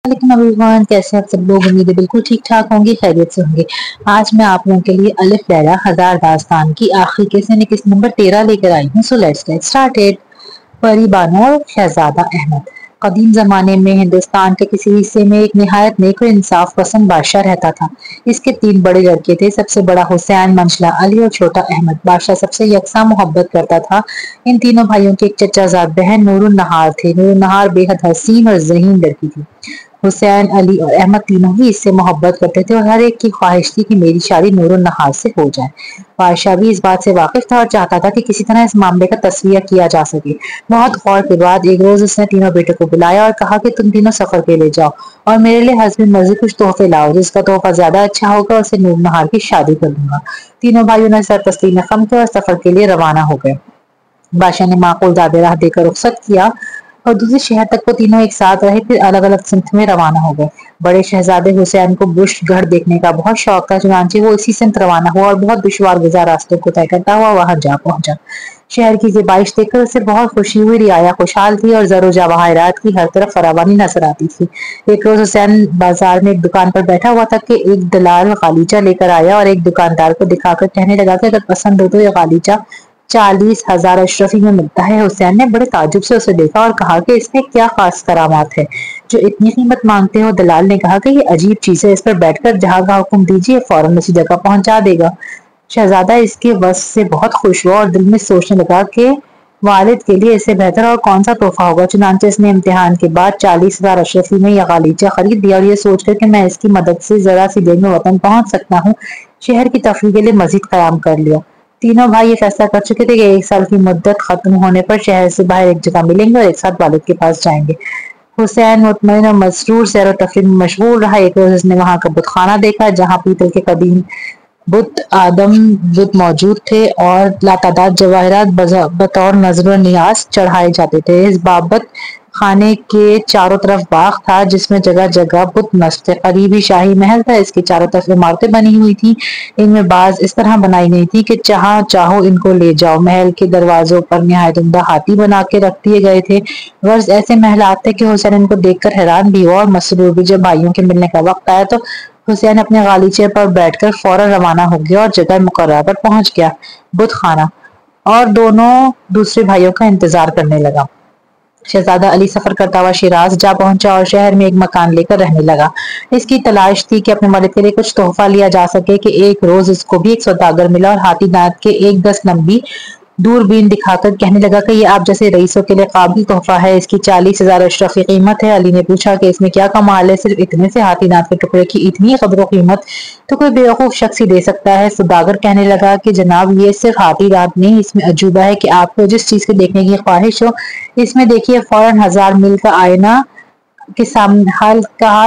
वालेकुम एवरीवन, कैसे आप सब लोग। उम्मीद है बिल्कुल ठीक ठाक होंगे, खैरियत से होंगे। आज मैं आप लोगों के लिए अलिफ लैला हजार दास्तान की आखिरी किस्त नंबर 13 लेकर आई हूँ। So let's get started. परी बानो और शहजादा अहमद। कदीम जमाने में हिंदुस्तान के किसी हिस्से में एक निहायत नेक और इंसाफ पसंद बादशाह रहता था। इसके 3 बड़े लड़के थे। सबसे बड़ा हुसैन, मंझला अली और छोटा अहमद। बादशाह सबसे यकसा मोहब्बत करता था। इन तीनों भाइयों की एक चचाजाद बहन नूरुन नहार थी। नूरुन नहार बेहद हसीन और ज़हीन लड़की थी। हुसैन, अली और अहमद तीनों ही इससे मोहब्बत करते थे और हर एक की ख्वाहिश थी कि मेरी शादी नूरुन नहार से हो जाए। बादशाह भी इस बात से वाकिफ था और चाहता था कि किसी तरह इस मामले का तस्वीर किया जा सके। बहुत गौर के बाद एक रोज उसने तीनों बेटों को बुलाया और कहा कि तुम तीनों सफर पे ले जाओ और मेरे लिए हस्बी मर्जी कुछ तोहफे लाओ। जिसका तोहफा ज्यादा अच्छा होगा उससे नूरुन नहार की शादी कर दूंगा। तीनों भाइयों ने सर तस्लीम खम किया और सफर के लिए रवाना हो गए। बादशाह ने माकूल दादे राह देकर रुखसत किया और दूसरे शहर तक वो तीनों एक साथ रहे, फिर अलग अलग सिमत में रवाना हो गए। बड़े शहजादे हुसैन को बुर्श गढ़ देखने का बहुत शौक था, चुनांचे वो इसी सिमत रवाना हुआ और बहुत दुश्वार गुजार रास्तों को तय करता हुआ वहां जा पहुंचा। शहर की ज़ेबाइश देखकर उसे बहुत खुशी हुई। रियाया खुशहाल थी और जरो जवाहरात की हर तरफ फरावानी नजर आती थी। एक रोज हुसैन बाजार में एक दुकान पर बैठा हुआ था कि एक दलाल गालीचा लेकर आया और एक दुकानदार को दिखाकर कहने लगा कि अगर पसंद हो तो ये गालीचा 40,000 अशरफी में मिलता है। हुसैन ने बड़े ताजुब से उसे देखा और कहा कि इसमें क्या खास करामात है जो इतनी कीमत मांगते हो। दलाल ने कहा कि ये अजीब चीज है, इस पर बैठकर जहां का हुक्म दीजिए फौरन उसी जगह पहुंचा देगा। शहजादा इसके वस से बहुत खुश हुआ और दिल में सोचने लगा कि वालिद के लिए इससे बेहतर और कौन सा तोहफा होगा। चुनांचे इसने इम्तिहान के बाद 40,000 अशरफी में यह गालीचा खरीद दिया और ये सोचकर कि मैं इसकी मदद से जरा सी देर में वतन पहुंच सकता हूँ, शहर की तफरीह के लिए मस्जिद कयाम कर लिया। तीनों भाई ये फैसला कर चुके थे कि 1 साल की मुद्दत खत्म होने पर शहर से बाहर एक जगह मिलेंगे और एक साथ वालिद के पास जाएंगे। हुसैन मुतमईन और मसरूर सैर व तफरीह में मशगूल रहा। एक रोज उसने वहां का बुतखाना देखा जहां पीतल के कदीम बुत आदम बुत मौजूद थे और लातादाद जवाहरात बतौर नजर नियाज चढ़ाए जाते थे। इस बाबत खाने के चारों तरफ बाग था जिसमें जगह जगह बुत नस्ब थे। करीबी शाही महल था, इसके चारों तरफ इमारतें बनी हुई थी। इनमें बाज इस तरह बनाई गई थी कि जहां चाहो इनको ले जाओ। महल के दरवाजों पर निहायत उम्दा हाथी बना के रख दिए गए थे। गर्ज ऐसे महलात थे कि हुसैन इनको देखकर हैरान भी हुआ और मसरूर भी। जब भाइयों के मिलने का वक्त आया तो हुसैन अपने गालीचे पर बैठकर फौरन रवाना हो गया और जगह मुकर्रर पर पहुंच गया, बुत खाना, और दोनों दूसरे भाइयों का इंतजार करने लगा। शहजादा अली सफर करता हुआ शिराज जा पहुंचा और शहर में एक मकान लेकर रहने लगा। इसकी तलाश थी कि अपने वालिद के लिए कुछ तोहफा लिया जा सके कि एक रोज इसको भी एक सौदागर मिला और हाथी दांत के एक 10 लंबी दूरबीन दिखाकर कहने लगा कि ये आप जैसे रईसों के लिए काबिल तोहफा है। इसकी 40,000 अशरफी कीमत है। अली ने पूछा कि इसमें क्या कमाल है, सिर्फ इतने से हाथी दांत के टुकड़े की इतनी कदर कीमत तो कोई बेवकूफ शख्स ही दे सकता है। सौदागर कहने लगा कि जनाब ये सिर्फ हाथी दांत नहीं, इसमें अजूबा है कि आपको जिस चीज के देखने की ख्वाहिश हो इसमें देखिए फौरन 1000 मील का आईना के सामने हाल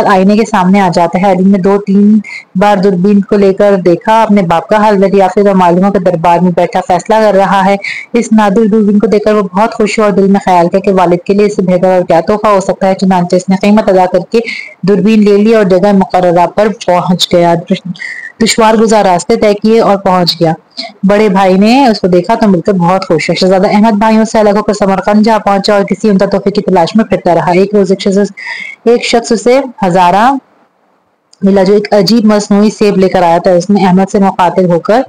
आईने के सामने आ जाता है। अली ने 2-3 बार दूरबीन को लेकर देखा। अपने बाप का हाल दरियाफ्त और मालूमों के दरबार में बैठा फैसला कर रहा है। इस नादिर दूरबीन को देखकर वो बहुत खुश हुआ और दिल में ख्याल किया कि वालिद के लिए इससे बेहतर और क्या तोहफा हो सकता है। चुनांचे इसने कीमत अदा करके दूरबीन ले ली और जगह मुकर्ररा पर पहुंच गया। दुश्वार गुजार रास्ते तय किए और पहुंच गया। बड़े भाई ने उसको देखा तो मिलकर बहुत खुश हुआ। शहजादा अहमद भाइयों से अलग होकर समरकंद जा पहुंचा और किसी उम्दा तोहफे की तलाश में फिरता रहा। एक रोज एक शख्स उसे हजारा मिला जो एक अजीब मसनूई सेब लेकर आया था। उसने अहमद से मुखातिब होकर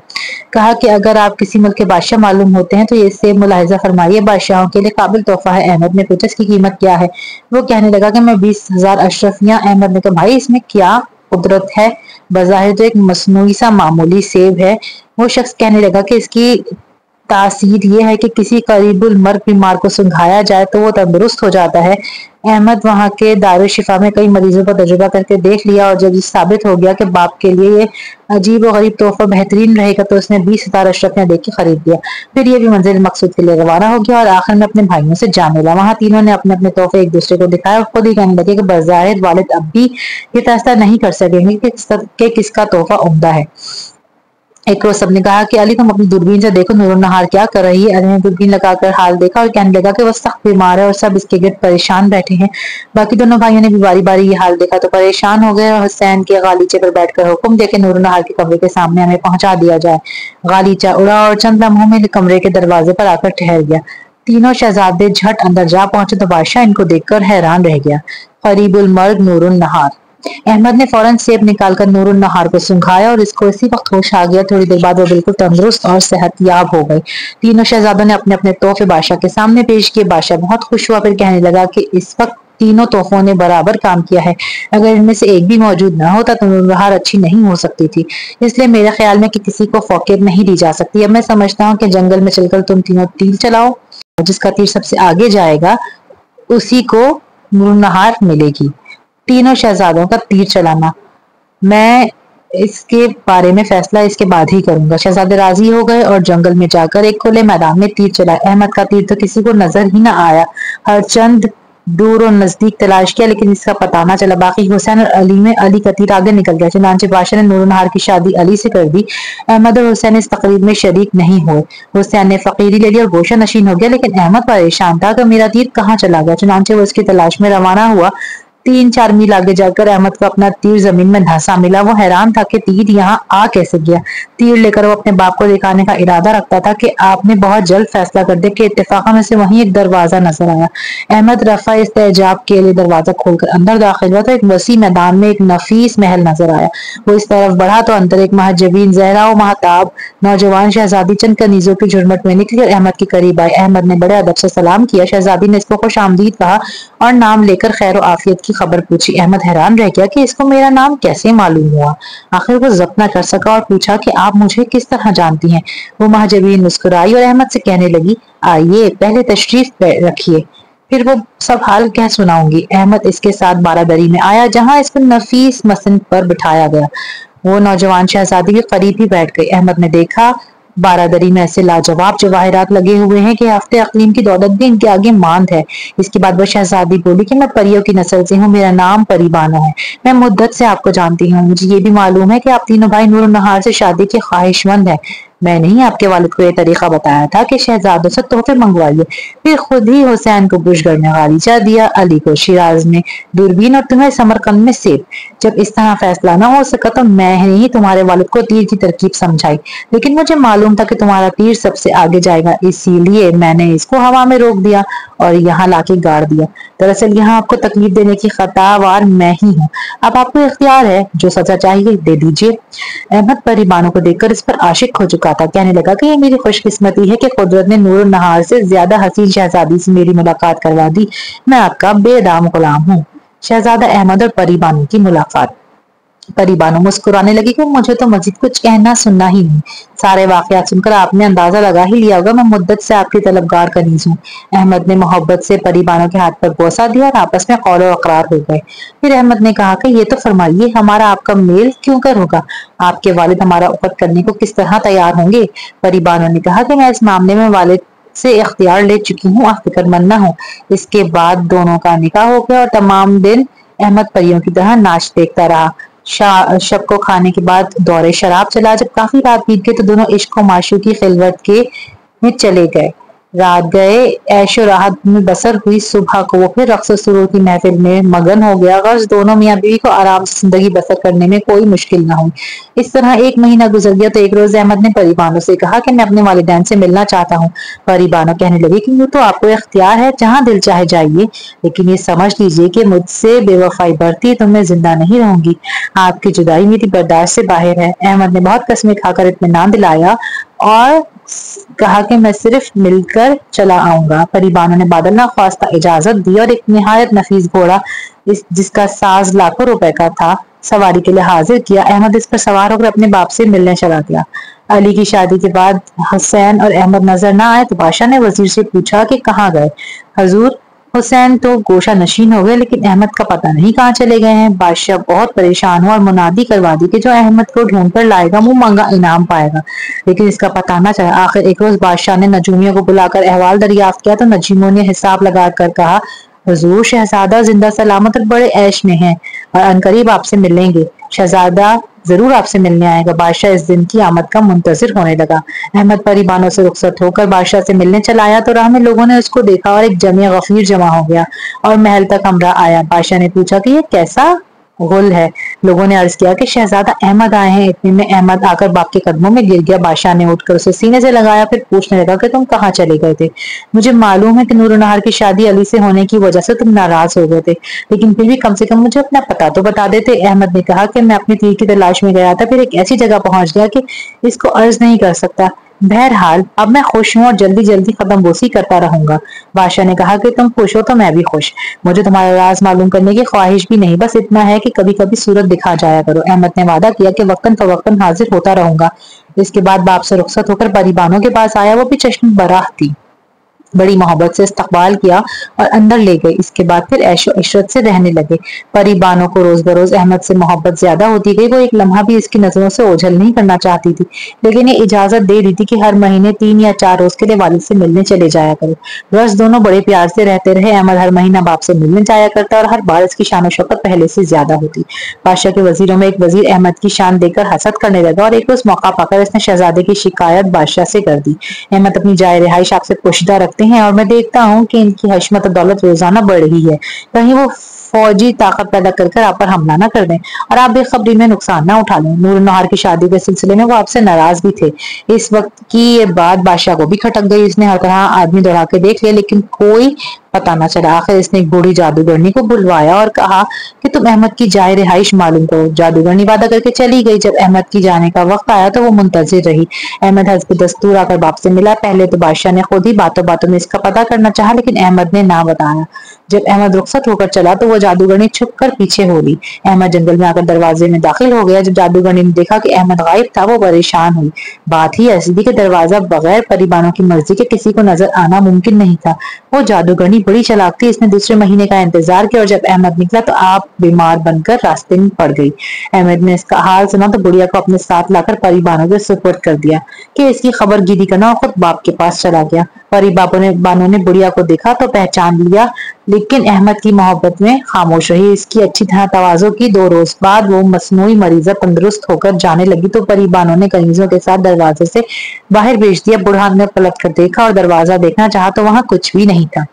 कहा कि अगर आप किसी मुल्क के बादशाह मालूम होते हैं तो ये सेब मुलाहिजा फरमाइए, बादशाहों के लिए काबिल तोहफा है। अहमद ने पूछा इसकी कीमत क्या है। वो कहने लगा कि मैं 20,000 अशरफियां। अहमद ने कहा भाई इसमें क्या कुदरत है, बज़ाहिर तो एक मसनूई सा मामूली सेब है। वो शख्स कहने लगा कि इसकी तासीर ये है कि किसी करीबुल मर्ग बीमार को सुंघाया जाए तो वो तंदुरुस्त हो जाता है। अहमद वहां के दारुल शिफा में कई मरीजों पर तजुर्बा करके देख लिया और जब ये साबित हो गया कि बाप के लिए ये अजीब और गरीब तोहफा बेहतरीन रहेगा तो उसने 20,000 अशरफियां देख के खरीद लिया। फिर ये भी मंजिल मकसूद के लिए रवाना हो गया और आखिर में अपने भाइयों से जा मिला। वहां तीनों ने अपने अपने तोहफे एक दूसरे को दिखाए और खुद ही कहने लगे कि बज़ाहिर वालिद अब भी ये फैसला नहीं कर सकेंगे कि किसका तोहफा उम्दा है। एक रोज सबने कहा कि अली तुम अपनी दूरबीन से देखो नूरुन नहार क्या कर रही है। अली ने दूरबीन लगाकर हाल देखा और कहने लगा कि वो सख्त बीमार है और सब इसके गिर्द परेशान बैठे हैं। बाकी दोनों भाइयों ने भी बारी बारी ये हाल देखा तो परेशान हो गए और हुसैन के गालीचे पर बैठकर हुक्म देके नूरुन नहार के कमरे के सामने हमें पहुंचा दिया जाए। गालीचा उड़ा और चंद लम्हों में कमरे के दरवाजे पर आकर ठहर गया। तीनों शहजादे झट अंदर जा पहुंचे तो बादशाह इनको देखकर हैरान रह गया। करीब उल मर्ग नूरुन नहार। अहमद ने फौरन सेब निकालकर नूरुन नहार को सूंघाया और इसको इसी वक्त होश आ गया। थोड़ी देर बाद वो बिल्कुल तंदुरुस्त और सेहतयाब हो गई। तीनों शहजादों ने अपने अपने तोहफे बादशाह के सामने पेश किए। बादशाह बहुत खुश हुआ, फिर कहने लगा कि इस वक्त तीनों तोहफों ने बराबर काम किया है। अगर इनमें से एक भी मौजूद ना होता तो नूरुन नहार अच्छी नहीं हो सकती थी। इसलिए मेरे ख्याल में कि किसी को फौकियत नहीं दी जा सकती। अब मैं समझता हूँ कि जंगल में चलकर तुम तीनों तीर चलाओ, जिसका तीर सबसे आगे जाएगा उसी को नूरुन नहार मिलेगी। तीनों शहजादों का तीर चलाना, मैं इसके बारे में फैसला इसके बाद ही करूंगा। शहजादे राजी हो गए और जंगल में जाकर एक खुले मैदान में तीर चलाए। अहमद का तीर तो किसी को नजर ही ना आया। हर चंद दूर और नजदीक तलाश किया लेकिन इसका पता ना चला। बाकी हुसैन और अली में अली का तीर आगे निकल गया। चुनांचे बादशाह ने नूरुन नहार की शादी अली से कर दी। अहमद और हुसैन इस तकरीब में शरीक नहीं हुए। हुसैन ने फकीरी ले ली और गोशा नशीन हो गया, लेकिन अहमद परेशान था कि मेरा तीर कहाँ चला गया। चुनांचे वो इसकी तलाश में रवाना हुआ। 3-4 मील आगे जाकर अहमद को अपना तीर जमीन में धंसा मिला। वो हैरान था कि तीर यहाँ आ कैसे गया। तीर लेकर वो अपने बाप को दिखाने का इरादा रखता था कि आपने बहुत जल्द फैसला कर दिया कि इत्तेफाक में से वहीं एक दरवाजा नजर आया। अहमद रफा इस्तेजाब के लिए दरवाजा खोलकर अंदर दाखिल हुआ तो एक वसी मैदान में एक नफीस महल नजर आया। वो इस तरफ बढ़ा तो अंदर एक महजबीन जहरा व महताब नौजवान शहजादी चंद कनीजों की झुरमट में निकली और अहमद के करीब आई। अहमद ने बड़े अदब से सलाम किया। शहजादी ने इसको खुश आमदीद कहा और नाम लेकर खैर आफियत की खबर पूछी। अहमद हैरान रह गया कि इसको मेरा नाम कैसे मालूम हुआ। आखिर वो जब्त न कर सका और पूछा कि आप मुझे किस तरह जानती हैं। वो महजबीन मुस्कुराई और अहमद से कहने लगी, आइए पहले तशरीफ रखिए, फिर वो सब हाल कह सुनाऊंगी। अहमद इसके साथ बारादरी में आया जहां इसको नफीस मसन पर बिठाया गया। वो नौजवान शहजादी के करीब ही बैठ गई। अहमद ने देखा बारादरी में ऐसे लाजवाब जवाहरात लगे हुए हैं कि हफ्ते अकलीम की दौलत भी इनके आगे मांद है। इसके बाद वो शहजादी बोली कि मैं परियों की नस्ल से हूँ, मेरा नाम परी बानो है। मैं मुद्दत से आपको जानती हूँ। मुझे ये भी मालूम है कि आप तीनों भाई नूरुन नहार से शादी के ख्वाहिशमंद हैं। मैंने ही आपके वालिद को यह तरीका बताया था कि शहजादों से तोहफे मंगवाइए। फिर खुद ही हुसैन को बुशगर में गालीचा दिया, अली को शिराज में दूरबीन और तुम्हें समरकंद में सेब। जब इस तरह फैसला ना हो सका तो मैंने ही तुम्हारे वालिद को तीर की तरकीब समझाई, लेकिन मुझे मालूम था कि तुम्हारा तीर सबसे आगे जाएगा, इसीलिए मैंने इसको हवा में रोक दिया और यहाँ लाके गाड़ दिया। दरअसल यहाँ आपको तकलीफ देने की खतावार मैं ही हूँ। अब आपको इख्तियार है, जो सजा चाहिए दे दीजिए। अहमद परी बानो को देखकर इस पर आशिक हो चुका था। कहने लगा कि ये मेरी खुशकिस्मती है कि कुदरत ने नूरुन नहार से ज्यादा हसीन शहजादी से मेरी मुलाकात करवा दी। मैं आपका बेदाम गुलाम हूँ। शहजादा अहमद और परी बानो की मुलाकात। परी बानो मुस्कुराने लगी कि मुझे तो मजीद कुछ कहना सुनना ही नहीं। सारे वाकयात सुनकर आपने अंदाजा लगा ही लिया होगा, मैं मुद्दत से आपकी तलबगार कनीज हूँ। अहमद ने मोहब्बत से परी बानो के हाथ पर बोसा दिया और आपस में कौल अकरार हो गए। फिर अहमद ने कहा कि ये तो फरमाइए, हमारा आपका मेल क्यों कर होगा? आपके वालिद हमारा उकत करने को किस तरह तैयार होंगे? परी बानो ने कहा कि मैं इस मामले में वालिद से इख्तियार ले चुकी हूँ, आप फिक्रमंद न हो। इसके बाद दोनों का निकाह हो गया और तमाम दिन अहमद परियों की तरह नाच देखता रहा। शब को खाने के बाद दौरे शराब चला। जब काफी रात बीत गई तो दोनों इश्क और माशूकी की खिलवत के में चले गए। रात गए ऐशो राहत में बसर हुई। सुबह को वो फिर रक्स सुरूर की महफिल में मगन हो गया। गर्ज दोनों मियाँ बीवी को आराम से जिंदगी बसर करने में कोई मुश्किल ना हुई। इस तरह 1 महीना गुजर गया तो एक रोज अहमद ने परी बानो से कहा कि मैं अपने वालिदैन से मिलना चाहता हूँ। परी बानो कहने लगी कि वो तो आपको इख्तियार है, जहाँ दिल चाहे जाइए, लेकिन ये समझ लीजिए कि मुझसे बेवफाई बढ़ती तो मैं जिंदा नहीं रहूंगी। आपकी जुदाई मेरी बर्दाश्त से बाहर है। अहमद ने बहुत कस्में खाकर इत्मीनान दिलाया और कहा कि मैं सिर्फ मिलकर चला आऊंगा। परी बानो ने बादल ना ख्वास्ता इजाजत दी और एक निहायत नफीस घोड़ा जिसका साज लाखों रुपए का था सवारी के लिए हाजिर किया। अहमद इस पर सवार होकर अपने बाप से मिलने चला गया। अली की शादी के बाद हुसैन और अहमद नजर ना आए तो बादशाह ने वजीर से पूछा कि कहाँ गए? हजूर, हुसैन तो गोशा नशीन हो गए, लेकिन अहमद का पता नहीं कहाँ चले गए हैं। बादशाह बहुत परेशान हुआ और मुनादी करवा दी कि जो अहमद को ढूंढ कर लाएगा वो मांगा इनाम पाएगा, लेकिन इसका पता ना चला। आखिर एक रोज बादशाह ने नजूमियों को बुलाकर अहवाल दरियाफ्त किया तो नजीमों ने हिसाब लगा कर कहा, हुजूर, शहजादा जिंदा सलामत और बड़े ऐश में है और अनकरीब आपसे मिलेंगे। शहजादा जरूर आपसे मिलने आएगा। बादशाह इस दिन की आमद का मुंतजिर होने लगा। अहमद परी बानो से रुखसत होकर बादशाह से मिलने चला आया तो राह में लोगों ने उसको देखा और एक जमी गफीर जमा हो गया और महल तक अमरा आया। बादशाह ने पूछा कि ये कैसा गुल है। लोगों ने अर्ज किया कि शहजादा अहमद आए हैं। इतने में अहमद आकर बाप के कदमों में गिर गया। बादशाह ने उठकर उसे सीने से लगाया, फिर पूछने लगा कि तुम कहाँ चले गए थे? मुझे मालूम है कि नूर नहार की शादी अली से होने की वजह से तुम नाराज हो गए थे, लेकिन फिर भी कम से कम मुझे अपना पता तो बता देते। अहमद ने कहा कि मैं अपनी तीर की तलाश में गया था, फिर एक ऐसी जगह पहुंच गया कि इसको अर्ज नहीं कर सकता। बहरहाल अब मैं खुश हूँ और जल्दी जल्दी खत्म बोसी करता रहूंगा। बादशाह ने कहा कि तुम खुश हो तो मैं भी खुश। मुझे तुम्हारा राज मालूम करने की ख्वाहिश भी नहीं, बस इतना है कि कभी कभी सूरत दिखा जाया करो। अहमद ने वादा किया कि वक्तन फवक्तन हाजिर होता रहूंगा। इसके बाद बाप से रुखसत होकर परीबानों के पास आया। वो भी चश्म बराह थी। बड़ी मोहब्बत से इस्तकबाल किया और अंदर ले गए। इसके बाद फिर ऐशो इशरत से रहने लगे। परीबानों को रोज बरोज अहमद से मोहब्बत ज्यादा होती गई। वो एक लम्हा भी इसकी नजरों से ओझल नहीं करना चाहती थी, लेकिन ये इजाजत दे दी थी कि हर महीने 3 या 4 रोज के लिए वालिद से मिलने चले जाया करो। बस दोनों बड़े प्यार से रहते रहे। अहमद हर महीना बाप से मिलने जाया करता और हर बार इसकी शान शौकत पहले से ज्यादा होती। बादशाह के वजीरों में एक वजीर अहमद की शान देखकर हसद करने लगा और एक रोज मौका पाकर इसने शहजादे की शिकायत बादशाह से कर दी। अहमद अपनी जाय रिहाइश आपसे पोशीदा रखते हैं और मैं देखता हूँ कि इनकी हशमत और दौलत रोजाना बढ़ रही है। कहीं वो फौजी ताकत पैदा कर आप पर हमला न कर दें और आप बेखबरी में नुकसान ना उठा लें। नूर नहार की शादी के सिलसिले में वो आपसे नाराज भी थे। इस वक्त की ये बात बादशाह को भी खटक गई। इसने हर तरह आदमी दौड़ा के देख लिया, लेकिन कोई पता न चला। आखिर इसने एक बूढ़ी जादूगरनी को बुलवाया और कहा कि तुम अहमद की जाय रिहाइश मालूम करो। जादूगरनी वादा करके चली गई। जब अहमद की जाने का वक्त आया तो वो मुंतजिर रही। अहमद हस्ब दस्तूर आकर बाप से मिला। पहले तो बादशाह ने खुद ही बातों बातों में इसका पता करना चाहा, लेकिन अहमद ने ना बताया। जब अहमद रुखसत होकर चला तो वो जादूगरनी छुप कर पीछे हो ली। अहमद जंगल में आकर दरवाजे में दाखिल हो गया। जब जादूगरनी ने देखा कि अहमद गायब था, वो परेशान हुई। बात ही ऐसी थी कि दरवाजा बगैर परीबानों की मर्जी के किसी को नजर आना मुमकिन नहीं था। वो जादूगरनी बड़ी चालाक थी। इसने दूसरे महीने का इंतजार किया और जब अहमद निकला तो आप बीमार बनकर रास्ते में पड़ गई। अहमद ने इसका हाल सुना तो बुढ़िया को अपने साथ लाकर परीबानों के सुपुर्द कर दिया कि इसकी खबर गिरी करना और खुद बाप के पास चला गया। परी बानों ने बुढ़िया को देखा तो पहचान लिया, लेकिन अहमद की मोहब्बत में खामोश रही। इसकी अच्छी तरह तवाज़ो की। 2 रोज बाद वो मसनूई मरीजा तंदुरुस्त होकर जाने लगी तो परीबानों ने कनीजों के साथ दरवाजे से बाहर भेज दिया। बुढ़ा ने पलट कर देखा और दरवाजा देखना चाहा तो वहां कुछ भी नहीं था।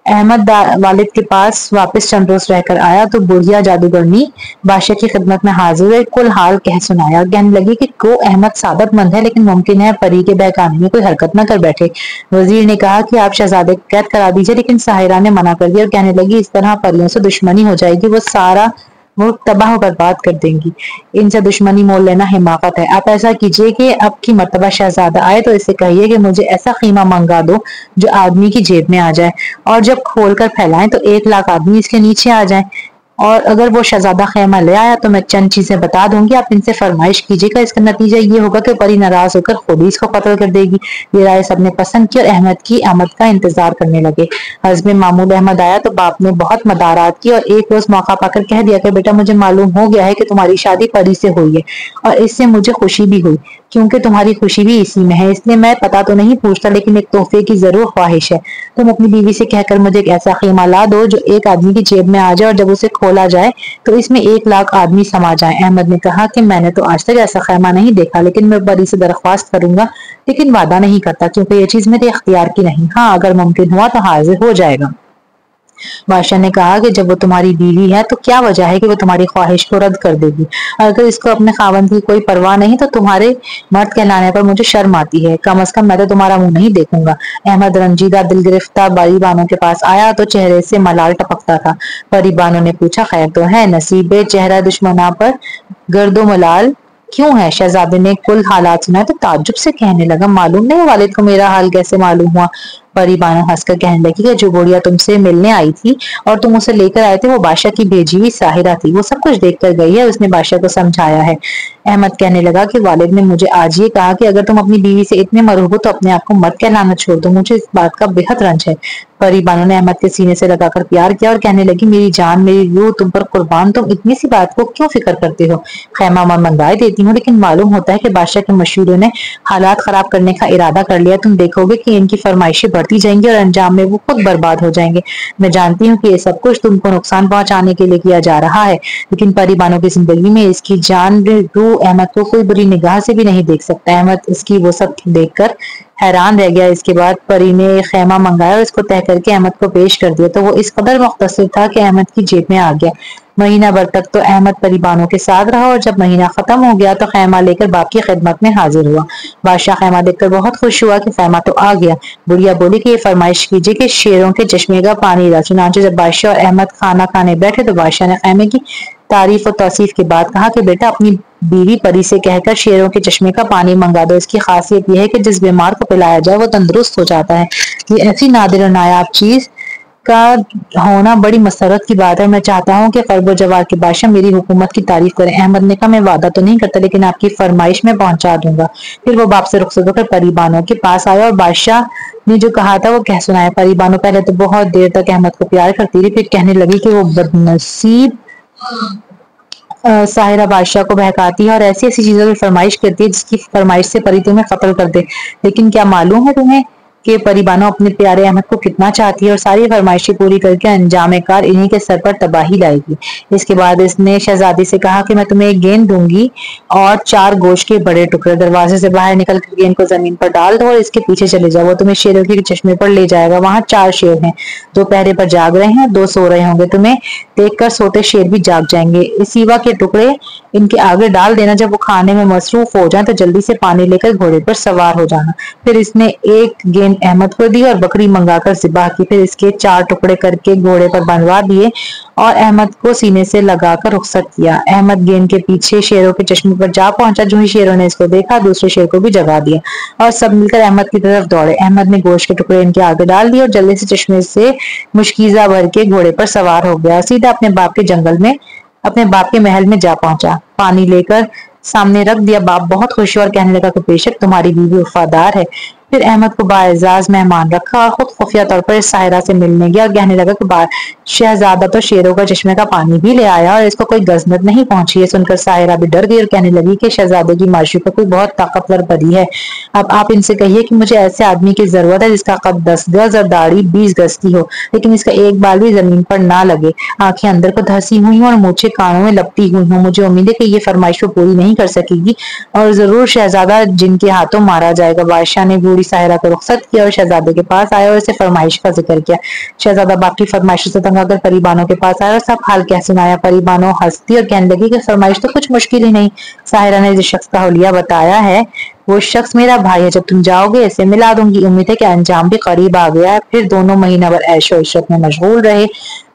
अहमद वालिद के पास वापस चंद रोज रहकर आया तो बुढ़िया जादूगरनी बादशाह की खिदमत में हाजिर हुई। कुल हाल कह सुनाया। कहने लगी कि को अहमद सादतमंद है, लेकिन मुमकिन है परी के बहकाने में कोई हरकत न कर बैठे। वजीर ने कहा कि आप शहजादे को कैद करा दीजिए, लेकिन साहिरा ने मना कर दिया और कहने लगी इस तरह परियों से दुश्मनी हो जाएगी, वो सारा मुल्क तबाह बर्बाद कर देंगी। इनसे दुश्मनी मोल लेना हिमाकत है। आप ऐसा कीजिए कि अब की मर्तबा शहजादा आए तो इसे कहिए कि मुझे ऐसा खीमा मंगा दो जो आदमी की जेब में आ जाए, और जब खोल कर फैलाएं तो 1 लाख आदमी इसके नीचे आ जाए। और अगर वो शहजादा खेमा ले आया तो मैं चंद चीजें बता दूंगी, आप इनसे फरमाइश कीजिएगा। इसका नतीजा ये होगा कि परी नाराज होकर खुद ही इसको कत्ल कर देगी। ये राय सबने पसंद की और अहमद की आमद का इंतजार करने लगे। हस्ब मामूद अहमद आया तो बाप ने बहुत मदारात की और एक रोज मौका पाकर कह दिया कि बेटा मुझे मालूम हो गया है कि तुम्हारी शादी परी से हुई है और इससे मुझे खुशी भी हुई, क्योंकि तुम्हारी खुशी भी इसी में है। इसलिए मैं पता तो नहीं पूछता, लेकिन एक तोहफे की जरूर ख्वाहिश है। तुम अपनी बीवी से कहकर मुझे एक ऐसा खीमा ला दो जो एक आदमी की जेब में आ जाए और जब उसे खोला जाए तो इसमें 1 लाख आदमी समा जाए। अहमद ने कहा कि मैंने तो आज तक ऐसा खैमा नहीं देखा, लेकिन मैं परी से दरख्वास्त करूंगा, लेकिन वादा नहीं करता क्योंकि ये चीज मेरे इख्तियार की नहीं। हाँ, अगर मुमकिन हुआ तो हाजिर हो जाएगा। बादशाह ने कहा कि जब वो तुम्हारी बीवी है तो क्या वजह है कि वो तुम्हारी ख्वाहिश को रद्द कर देगी। अगर इसको अपने खावंद की कोई परवाह नहीं तो तुम्हारे मर्द कहलाने पर मुझे शर्म आती है। कम अज कम मैं तो तुम्हारा मुंह नहीं देखूंगा। अहमद रंजीदा दिल गिरफ्तार परीबानों के पास आया तो चेहरे से मलाल टपकता था। परीबानों ने पूछा खैर तो है? नसीबे चेहरा दुश्मना पर गर्दो मलाल क्यों है? शहजादे ने कुल हालात सुना तो ताज्जुब से कहने लगा मालूम नहीं वालिद को मेरा हाल कैसे मालूम हुआ। परीबानो हंसकर कहने लगी कि जो बुढ़िया तुमसे मिलने आई थी और तुम उसे लेकर आए थे वो बादशाह की भेजी हुई साहिरा थी। वो सब कुछ देख कर गई है, उसने बादशाह को समझाया है। अहमद कहने लगा कि वालिद ने मुझे आज ये कहा कि अगर तुम अपनी बीवी से इतने मरूब हो तो अपने आप को मत कहलाना छोड़ दो। मुझे इस बात का बेहद रंज है। परीबानो ने अहमद के सीने से लगाकर प्यार किया और कहने लगी मेरी जान मेरी रूह तुम पर कुर्बान, तुम इतनी सी बात को क्यों फिक्र करते हो? खैमा मैं मंगवाए देती हूँ, लेकिन मालूम होता है कि बादशाह के मशूरों ने हालात खराब करने का इरादा कर लिया। तुम देखोगे कि इनकी फरमाइशें बढ़ती जाएंगी और अंजाम में वो खुद बर्बाद हो जाएंगे। मैं जानती हूँ कि ये सब कुछ तुमको नुकसान पहुंचाने के लिए किया जा रहा है, लेकिन परीबानों की जिंदगी में इसकी जान रूह अहमद को कोई बुरी निगाह से भी नहीं देख सकता। अहमद इसकी वो सब देखकर हैरान रह गया। इसके बाद परी ने एक खैमा मंगाया और इसको तय करके अहमद को पेश कर दिया तो वो इस कदर मुख्तसर था कि अहमद की जेब में आ गया। महीना भर तक तो अहमद परी बानों के साथ रहा और जब महीना खत्म हो गया तो खैमा लेकर बाप की खिदमत में हाजिर हुआ। बादशाह खैमा देखकर बहुत खुश हुआ कि खैमा तो आ गया। बुढ़िया बोली कि ये फरमाइश कीजिए कि शेरों के चश्मे का पानी ला। चुनांचे जब बादशाह और अहमद खाना खाने बैठे तो बादशाह ने खैमे की तारीफ और तौसीफ के बाद कहा कि बेटा अपनी बीवी परी से कहकर शेरों के चश्मे का पानी मंगा दो। इसकी खासियत यह है कि जिस बीमार को पिलाया जाए वो तंदुरुस्त हो जाता है। ये ऐसी नादिर और नायाब चीज का होना बड़ी मसरत की बात है। मैं चाहता हूँ कि खरबो जवार के बादशाह मेरी हुकूमत की तारीफ करें। अहमद ने कहा मैं वादा तो नहीं करता लेकिन आपकी फरमाइश में पहुंचा दूंगा। फिर वो बाप से रुखसत होकर परी बानो के पास आया और बादशाह ने जो कहा था वो कह सुनाया। परी बानो पहले तो बहुत देर तक अहमद को प्यार करती रही, फिर कहने लगी कि वो बदनसीब साहिरा बादशाह को बहकाती है और ऐसी ऐसी चीजों की फरमाइश करती है जिसकी फरमाइश से परी तुम्हें कत्ल कर दे। लेकिन क्या मालूम है तुम्हें कि परी बानो अपने प्यारे अहमद को कितना चाहती है और सारी फरमाइशें पूरी करके अंजाम कार इन्हीं के सर पर तबाही लाएगी। इसके बाद इसने शहजादी से कहा कि मैं तुम्हें एक गेंद दूंगी और 4 गोश्त के बड़े टुकड़े। दरवाजे से बाहर निकल कर गेंद को जमीन पर डाल दो और इसके पीछे चले जाओ। वो तुम्हें शेरों के चश्मे पर ले जाएगा। वहां 4 शेर हैं, 2 पहरे पर जाग रहे हैं, 2 सो रहे होंगे। तुम्हें देखकर सोते शेर भी जाग जाएंगे। इस सीवा के टुकड़े इनके आगे डाल देना। जब वो खाने में मसरूफ हो जाए तो जल्दी से पानी लेकर घोड़े पर सवार हो जाना। फिर इसने एक गेंद अहमद को दी और बकरी मंगाकर ज़िबा की। फिर इसके 4 टुकड़े करके घोड़े पर बंधवा दिए और अहमद को सीने से लगाकर रुखसत किया। अहमद गेंद के पीछे शेरों के चश्मे पर जा पहुंचा। जो ही शेरों ने इसको देखा दूसरे शेर को भी जगा दिया और सब मिलकर अहमद की तरफ दौड़े। अहमद ने गोश्त के टुकड़े इनके आगे डाल दिए और जल्दी से चश्मे से मुश्किजा भर के घोड़े पर सवार हो गया। सीधा अपने बाप के महल में जा पहुंचा। पानी लेकर सामने रख दिया। बाप बहुत खुश हुआ और कहने लगा कि बेशक तुम्हारी बीवी वफादार है। फिर अहमद को बाएजाज मेहमान रखा और खुद खुफिया तौर पर साहिरा से मिलने गया और कहने लगा कि शहजादा तो शेरों का चश्मे का पानी भी ले आया और इसको कोई गजनत नहीं पहुंची है। सुनकर साहिरा भी डर गई और कहने लगी कि शहजादे की माशूका कोई बहुत ताकतवर परी है। अब आप इनसे कहिए कि मुझे ऐसे आदमी की जरूरत है जिसका कद 10 गज और दाढ़ी 20 गज की हो, लेकिन इसका एक बाल भी जमीन पर ना लगे, आंखें अंदर को धंसी हुई हो और मूछें कानों में लपटी हुई हो। मुझे उम्मीद है कि ये फरमाइश वो पूरी नहीं कर सकेगी और जरूर शहजादा जिनके हाथों मारा जाएगा। बादशाह ने बूढ़ी साहिरा को रुखसत किया और शहजादे के पास आया और इसे फरमाइश का जिक्र किया। शहजादा बाकी फरमाइशों से तंग आकर परी बानो के पास आया और सब हाल कह सुनाया। परी बानो हंसती और कहने लगी कि फरमाइश तो कुछ मुश्किल ही नहीं। साहिरा ने जिस शख्स का हुलिया बताया है वो शख्स मेरा भाई है। जब तुम जाओगे इसे मिला दूंगी। उम्मीद है कि अंजाम भी करीब आ गया है। फिर दोनों महीना भर ऐशो इशरत में मशगूल रहे।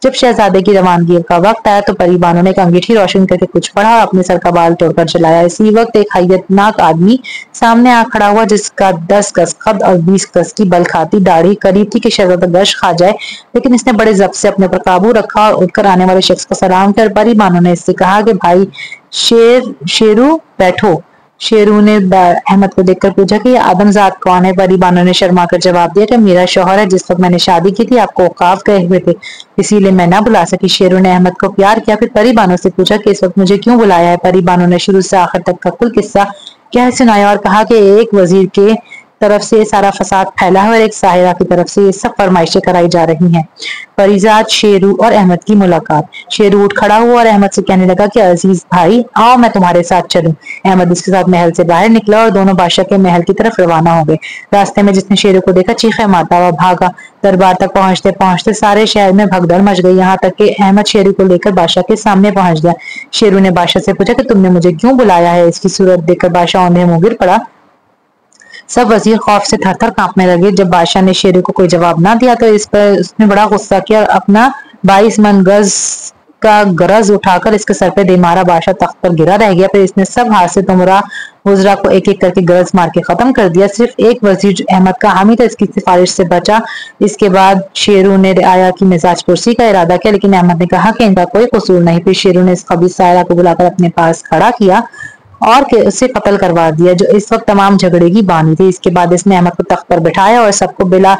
जब शहजादे की रवानगी का वक्त आया तो परी बानो ने एक अंगीठी रोशन करके कुछ पढ़ा और अपने सर का बाल तोड़कर चलाया। इसी वक्त एक हैयतनाक आदमी सामने आ खड़ा हुआ जिसका 10 गज कद और 20 गज की बलखाती दाढ़ी। करीब थी कि शहजादा गश खा जाए, लेकिन इसने बड़े जब्त से अपने पर काबू रखा और उठकर आने वाले शख्स को सलाम कर परी बानो ने इससे कहा कि भाई शेरू बैठो। शेरू ने अहमद को देखकर पूछा कि आदमजाद कौन है। परी बानो ने शर्मा कर जवाब दिया कि मेरा शौहर है। जिस वक्त मैंने शादी की थी आपको औकाफ गए हुए थे, इसीलिए मैं ना बुला सकी। शेरू ने अहमद को प्यार किया। फिर परी बानो से पूछा कि इस वक्त मुझे क्यों बुलाया है। परी बानो ने शुरू से आखिर तक का कुल किस्सा कह सुनाया और कहा कि एक वजीर के तरफ से सारा फसाद फैला है और एक साहिरा की तरफ से ये सब फरमाइशें कराई जा रही हैं। परिजात शेरू और अहमद की मुलाकात। शेरू उठ खड़ा हुआ और अहमद से कहने लगा कि अजीज भाई आओ मैं तुम्हारे साथ चलूं। अहमद इसके साथ महल से बाहर निकला और दोनों बादशाह के महल की तरफ रवाना हो गए। रास्ते में जिसने शेरू को देखा चीखे मारता हुआ भागा। दरबार तक पहुंचते पहुंचते सारे शहर में भगदड़ मच गई। यहाँ तक कि अहमद शेरू को लेकर बादशाह के सामने पहुंच गया। शेरू ने बादशाह से पूछा कि तुमने मुझे क्यों बुलाया है। इसकी सूरत देखकर बादशाह औंधे मुंह गिर पड़ा। सब वजीर खौफ से थर थर कांपने लगे। जब बादशाह ने शेरू को कोई जवाब ना दिया तो इस पर उसने बड़ा गुस्सा किया और अपना 22 मन गज का गरज उठाकर इसके सर पे दे मारा। बादशाह तख्त पर गिरा रह गया। फिर इसने सब हाथ से तुमरा वज़रा को एक एक करके गरज मार के खत्म कर दिया। सिर्फ एक वजीर जो अहमद का हामी था इसकी सिफारिश से बचा। इसके बाद शेरू ने रियाया की मिजाज पुरसी का इरादा किया, लेकिन अहमद ने कहा कि इनका कोई कसूर नहीं। फिर शेरू ने इस खबीस साहिरा को बुलाकर अपने पास खड़ा किया और उसे कत्ल करवा दिया, जो इस वक्त तमाम झगड़े की बानी थी। इसके बाद इसने अहमद को तख्त पर बिठाया और सबको बिला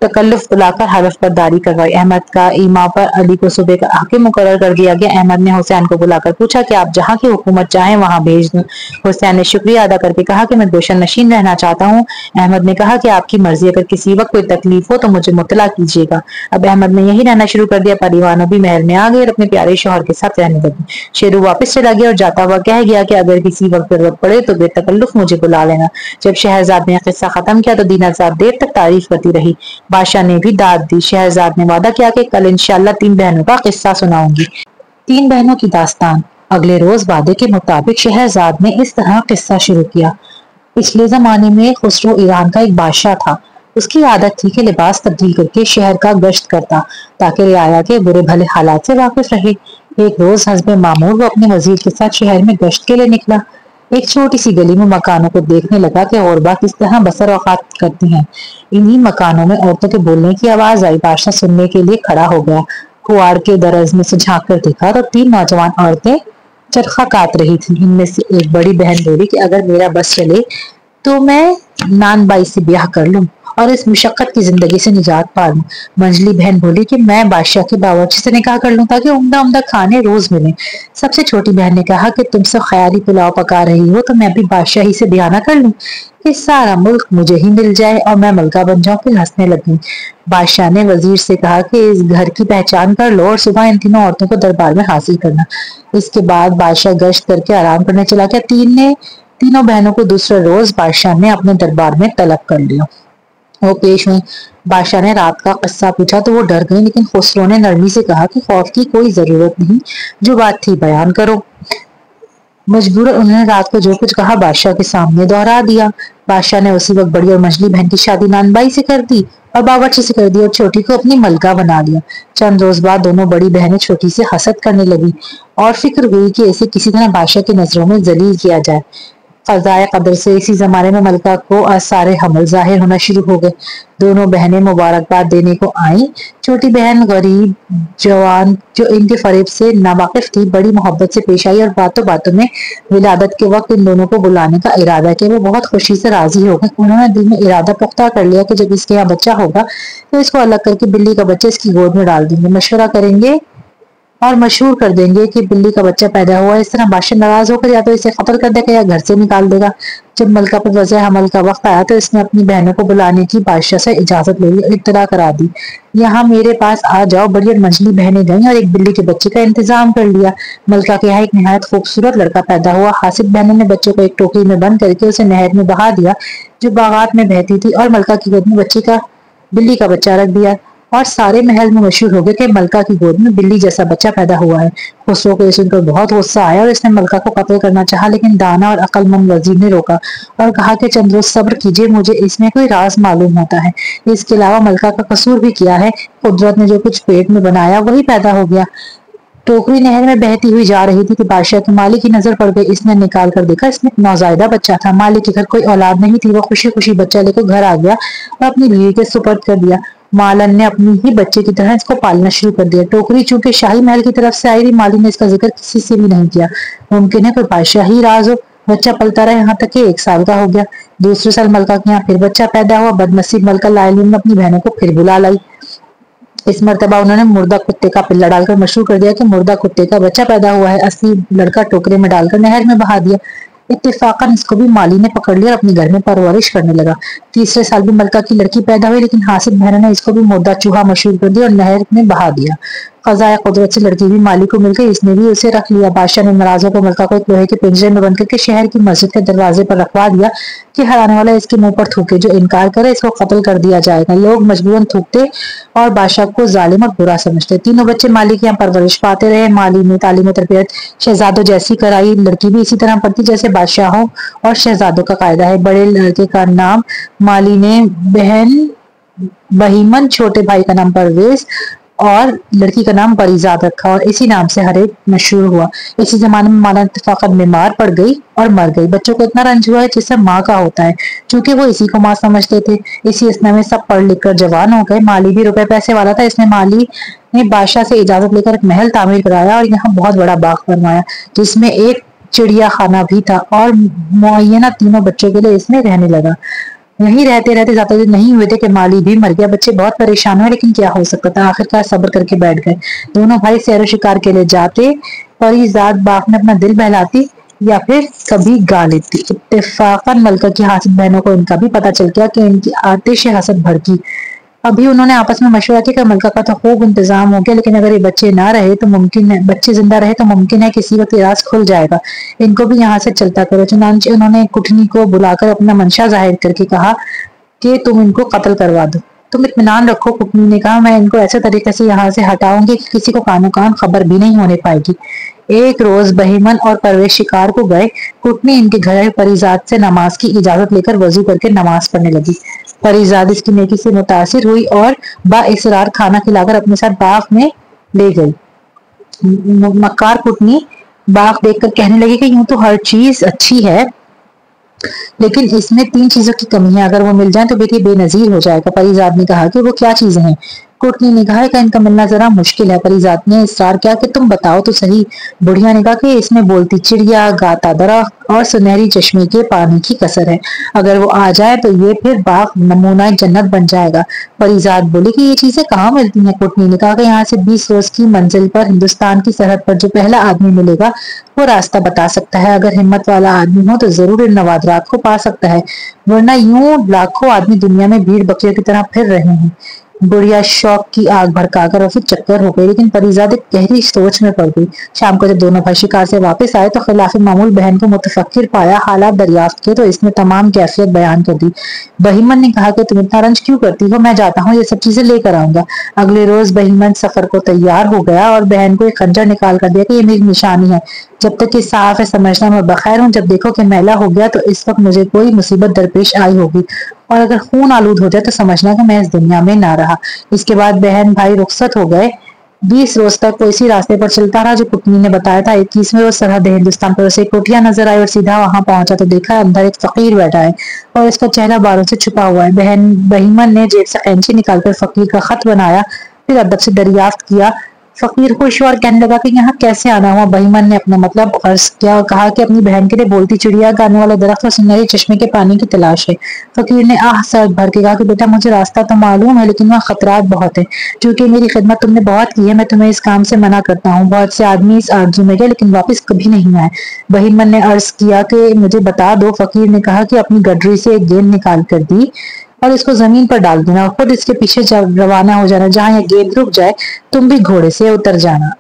तकल्लुफ बुलाकर हलफ बर्दारी करवाई। अहमद का ईमा पर अली को सूबे का हाकिम मुकर्रर कर दिया गया। अहमद ने हुसैन को बुलाकर पूछा कि आप जहाँ की हुकूमत चाहें वहाँ भेज दूं। हुसैन ने शुक्रिया अदा करके कहा कि मैं गुलशन नशीन रहना चाहता हूँ। अहमद ने कहा कि आपकी मर्जी, अगर किसी वक्त कोई तकलीफ हो तो मुझे मुतला कीजिएगा। अब अहमद ने यही रहना शुरू कर दिया। परिवानों भी महल में आ गए और अपने प्यारे शौहर के साथ रहने लगे। शेरू वापस चला गया और जाता हुआ कह गया कि अगर किसी वक्त जरूरत पड़े तो बेतकल्लुफ मुझे बुला लेना। जब शहजाद ने किस्सा खत्म किया तो दीनाज़ाद देर तक तारीफ करती रही। बादशाह ने भी दाद दी। शहजाद ने वादा किया कि कल इंशाअल्लाह 3 बहनों का किस्सा सुनाऊंगी। 3 बहनों की दास्तान। अगले रोज वादे के मुताबिक शहजाद ने इस तरह किस्सा शुरू किया। पिछले जमाने में खुसरो ईरान का एक बादशाह था। उसकी आदत थी कि लिबास तब्दील करके शहर का गश्त करता ताकि रियाया के बुरे भले हालात से वाकिफ रहे। एक रोज हस्बे मामूल वो अपने वजीर के साथ शहर में गश्त के लिए निकला। एक छोटी सी गली में मकानों को देखने लगा कि औरबा किस तरह बसर औकात करती हैं। इन्हीं मकानों में औरतों के बोलने की आवाज आई। बादशाह सुनने के लिए खड़ा हो गया। कुआड़ के दरज में से झांक कर देखा तो 3 नौजवान औरतें चरखा काट रही थी। इनमें से एक बड़ी बहन बोली कि अगर मेरा बस चले तो मैं नान बाई से ब्याह कर लूं और इस मुशक्कत की जिंदगी से निजात पा लूं। मंजली बहन बोली कि मैं बादशाह के बावर्ची से निकाह कर लूं ताकि उम्दा उम्दा खाने रोज मिले। सबसे छोटी बहन ने कहा कि तुमसे ख्याली पुलाव पका रही हो तो मैं भी बादशाही से ब्याह ना कर लूं कि सारा मुल्क मुझे ही मिल जाए और मैं मलका बन जाऊं। फिर हंसने लगी। बादशाह ने वजीर से कहा कि इस घर की पहचान कर लो और सुबह इन तीनों औरतों को दरबार में हासिल करना। इसके बाद बादशाह गश्त करके आराम करने चला गया। तीनों बहनों को दूसरे रोज बादशाह ने अपने दरबार में तलब कर लिया। वो पेश हुई। बादशाह ने रात का किस्सा पूछा तो वो डर गई, लेकिन खुसरो ने नरमी से कहा कि खौफ की कोई जरूरत नहीं, जो बात थी बयान करो। मजबूरन उन्होंने रात को जो कुछ कहा बादशाह के सामने दोहरा दिया। बादशाह ने उसी वक्त बड़ी और मझली बहन की शादी नानबाई से कर दी और बावर्ची से कर दी और छोटी को अपनी मलका बना लिया। चंद रोज बाद दोनों बड़ी बहनें छोटी से हसद करने लगी और फिक्र हुई कि इसे किसी तरह बादशाह की नजरों में जलील किया जाए। क़ज़ाए क़दर से इसी जमाने में मलका को आसारे हमल जाहिर होना शुरू हो गए। दोनों बहनें मुबारकबाद देने को आईं। छोटी बहन गरीब जवान जो इनके फरेब से नावाकिफ थी बड़ी मोहब्बत से पेश आई और बातों बातों में विलादत के वक्त इन दोनों को बुलाने का इरादा किया। वो बहुत खुशी से राजी हो गए। उन्होंने दिल में इरादा पुख्ता कर लिया कि जब इसके यहाँ बच्चा होगा तो इसको अलग करके बिल्ली का बच्चा इसकी गोद में डाल देंगे। मशवरा करेंगे और मशहूर कर देंगे कि बिल्ली का बच्चा पैदा हुआ। इस तरह बादशाह नाराज होकर या तो इसे कत्ल कर देगा या घर से निकाल देगा। जब मलका पर वजह हमल का वक्त आया तो इसने अपनी बहनों को बुलाने की बादशाह से इजाजत ले ली और इत्तला करा दी। यहाँ मेरे पास आ जाओ। बड़ी और मंझली बहनें गईं और एक बिल्ली के बच्चे का इंतजाम कर लिया। मलका के यहाँ एक निहायत खूबसूरत लड़का पैदा हुआ। हासिद बहनों ने बच्चे को एक टोकरी में बंद करके उसे नहर में बहा दिया जो बागात में बहती थी और मलका की गोद में बिल्ली का बच्चा रख दिया और सारे महल में मशहूर हो गया कि मलका की गोद में बिल्ली जैसा बच्चा पैदा हुआ है। खुसरो को सुनकर बहुत गुस्सा आया और इसने मलका को कत्ल करना चाहा, लेकिन दाना और अक्लमंद वजीर ने रोका और कहा कि चंद रोज सब्र कीजिए, मुझे इसमें कोई राज मालूम होता है। इसके अलावा मलका का कसूर भी किया है। कुदरत ने जो कुछ पेट में बनाया वही पैदा हो गया। टोकरी नहर में बहती हुई जा रही थी कि बादशाह के मालिक की नजर पड़ गई। इसने निकाल कर देखा, इसमें नौजायदा बच्चा था। मालिक के घर कोई औलाद नहीं थी। वो खुशी खुशी बच्चा लेकर घर आ गया और अपनी बीवी के सुपर्द कर दिया। मालन ने अपनी ही बच्चे की तरह इसको पालना शुरू कर दिया। टोकरी चूंकि शाही महल की तरफ से आई थी, माली ने इसका जिक्र किसी से भी नहीं किया। मुमकिन है कोई बादशाही राज हो। बच्चा पलता रहा यहाँ तक कि 1 साल का हो गया। दूसरे साल मलका के यहाँ फिर बच्चा पैदा हुआ। बदनसीब मलका लाइलिन ने अपनी बहनों को फिर बुला लाई। इस मर्तबा उन्होंने मुर्दा कुत्ते का पिल्ला डालकर मशहूर कर दिया कि मुर्दा कुत्ते का बच्चा पैदा हुआ है। असली लड़का टोकरे में डालकर नहर में बहा दिया। इत्तेफाकन इसको भी माली ने पकड़ लिया और अपने घर में परवरिश करने लगा। तीसरे साल भी मलका की लड़की पैदा हुई, लेकिन हासिद बहनों ने इसको भी मुर्दा चूहा मशहूर कर दिया और नहर में बहा दिया। क़ज़ाए कुदरत से लड़की भी माली को मिल गई, इसने भी उसे रख लिया। बादशाह ने नाराज होकर मलका को एक लोहे के पिंजरे में बंद करके शहर की मस्जिद के दरवाजे पर रखवा दिया कि हर आने वाला इसके मुंह पर थूके। जो इनकार करे इसको कत्ल कर दिया जाएगा। लोग मजबूरन थूकते और बादशाह को जालिम और बुरा समझते। तीनों बच्चे माली के यहाँ परवरिश पाते रहे। माली ने तालीम तरबियत शहजादों जैसी कराई। लड़की भी इसी तरह पढ़ती जैसे बादशाहों और शहजादों का कायदा है। बड़े लड़के का नाम माली ने बहन बहीमन, छोटे भाई का नाम परवेज और लड़की का नाम परीजाद रखा और इसी नाम से हर एक मशहूर हुआ। इसी जमाने में माला इत्तेफाकन बीमार पड़ गई और मर गई। बच्चों को इतना रंज हुआ है जिससे माँ का होता है, क्योंकि वो इसी को माँ समझते थे। इसी इसमें में सब पढ़ लिख कर जवान हो गए। माली भी रुपए पैसे वाला था। इसने माली ने बादशाह से इजाजत लेकर एक महल तामीर कराया और यहाँ बहुत बड़ा बाग बनवाया जिसमें एक चिड़िया खाना भी था और मुअय्यना तीनों बच्चों के लिए इसमें रहने लगा। यहीं रहते रहते ज्यादा दिन नहीं हुए थे कि माली भी मर गया। बच्चे बहुत परेशान हुए, लेकिन क्या हो सकता था, आखिरकार सब्र करके बैठ गए। दोनों भाई सैर शिकार के लिए जाते, परीजाद बाप में अपना दिल बहलाती या फिर कभी गा लेती। इत्तेफाकन मलका की हासिल बहनों को इनका भी पता चल गया कि इनकी आतिश हसद भड़की। अभी उन्होंने आपस में मशवरा किया कि मलका का तो खूब इंतजाम हो गया, लेकिन अगर ये बच्चे ना रहे तो मुमकिन है, बच्चे जिंदा रहे तो मुमकिन है किसी वक्त ये राज खुल जाएगा। इनको भी यहाँ से चलता करो। चुनांचे उन्होंने कुटनी को बुलाकर अपना मंशा जाहिर करके कहा कि तुम इनको कत्ल करवा दो। तुम इत्मीनान रखो, कुटनी ने कहा, मैं इनको ऐसे तरीके से यहाँ से हटाऊंगी कि किसी को कानो कान खबर भी नहीं होने पाएगी। एक रोज बहीमन और परवेश शिकार को गए। कुटनी इनके घर परिजाद से नमाज की इजाजत लेकर वजू करके नमाज पढ़ने लगी। परिजाद इसकी नेकी से मुतासिर हुई और बाइसरार खाना खिलाकर अपने साथ बाग में ले गई। मक्कार कुटनी बाग देखकर कहने लगी कि यूं तो हर चीज अच्छी है, लेकिन इसमें 3 चीजों की कमी है, अगर वो मिल जाए तो बेटी बेनजीर हो जाएगा। परिजाद ने कहा कि वो क्या चीजें हैं। कुटनी ने कहा कि इनका मिलना जरा मुश्किल है। परिजाद ने इसरार किया कि तुम बताओ तो सही। बुढ़िया ने कहा कि इसमें बोलती चिड़िया, गाता दरख्त और सुनहरी चश्मे के पानी की कसर है। अगर वो आ जाए तो ये फिर बाग नमूना जन्नत बन जाएगा। परिजाद बोली कि ये चीजें कहाँ मिलती हैं। कुटनी ने कहा कि यहाँ से 20 रोज की मंजिल पर हिंदुस्तान की सरहद पर जो पहला आदमी मिलेगा वो रास्ता बता सकता है। अगर हिम्मत वाला आदमी हो तो जरूर इन नवादरात को पा सकता है, वरना यूं लाखों आदमी दुनिया में भीड़ बकरियों की तरह फिर रहे हैं। बुढ़िया शौक की आग भड़काकर और फिर चक्कर हो गई, लेकिन परिजाद एक गहरी सोच में पड़ गई। शाम को जब दोनों भाई शिकार से वापस आए तो खिलाफ मामूल बहन को मुतफक्किर पाया। हालात दरियाफ्त किए तो इसने तमाम कैफियत बयान कर दी। बहीमन ने कहा कि तुम इतना रंज क्यों करती हो, मैं जाता हूँ, ये सब चीजें लेकर आऊंगा। अगले रोज बहीमन सफर को तैयार हो गया और बहन को एक खंजर निकाल कर दिया कि ये मेरी निशानी है। जब तक ये साफ है समझना मैं बखैर हूँ, जब देखो कि मैला हो गया तो इस वक्त मुझे कोई मुसीबत दरपेश आई होगी, और अगर खून आलूद हो जाए तो समझना कि मैं इस दुनिया में ना रहा। इसके बाद बहन भाई रुखसत हो गए। 20 रोज तक वो इसी रास्ते पर चलता रहा जो कुटनी ने बताया था। 21वें रोज सरहद हिंदुस्तान पर उसे कोठिया नजर आई और सीधा वहां पहुंचा तो देखा अंदर एक फकीर बैठा है और इसका चेहरा बालों से छुपा हुआ है। बहीमन ने जेब से कैंची निकालकर फकीर का खत बनाया, फिर अदब से दरियाफ्त किया। फकीर खुश हुआ और कहने लगा कि यहाँ कैसे आना हुआ। बहीमन ने अपना मतलब अर्ज किया और कहा कि अपनी बहन के लिए बोलती चिड़िया, गाने वाला दरख्त और सुनहरे चश्मे के पानी की तलाश है। फकीर ने आह सर भर के कहा कि बेटा मुझे रास्ता तो मालूम है, लेकिन वहाँ खतरात बहुत है। क्योंकि मेरी खिदमत तुमने बहुत की है, मैं तुम्हें इस काम से मना करता हूँ। बहुत से आदमी इस आरजू में गए लेकिन वापस कभी नहीं आए। बहीमन ने अर्ज किया कि मुझे बता दो। फकीर ने कहा कि अपनी गडरी से एक गेंद निकाल कर दी और इसको जमीन पर डाल देना और खुद इसके पीछे रवाना हो जाना। जहां यह गेंद रुक जाए तुम भी घोड़े से उतर जाना।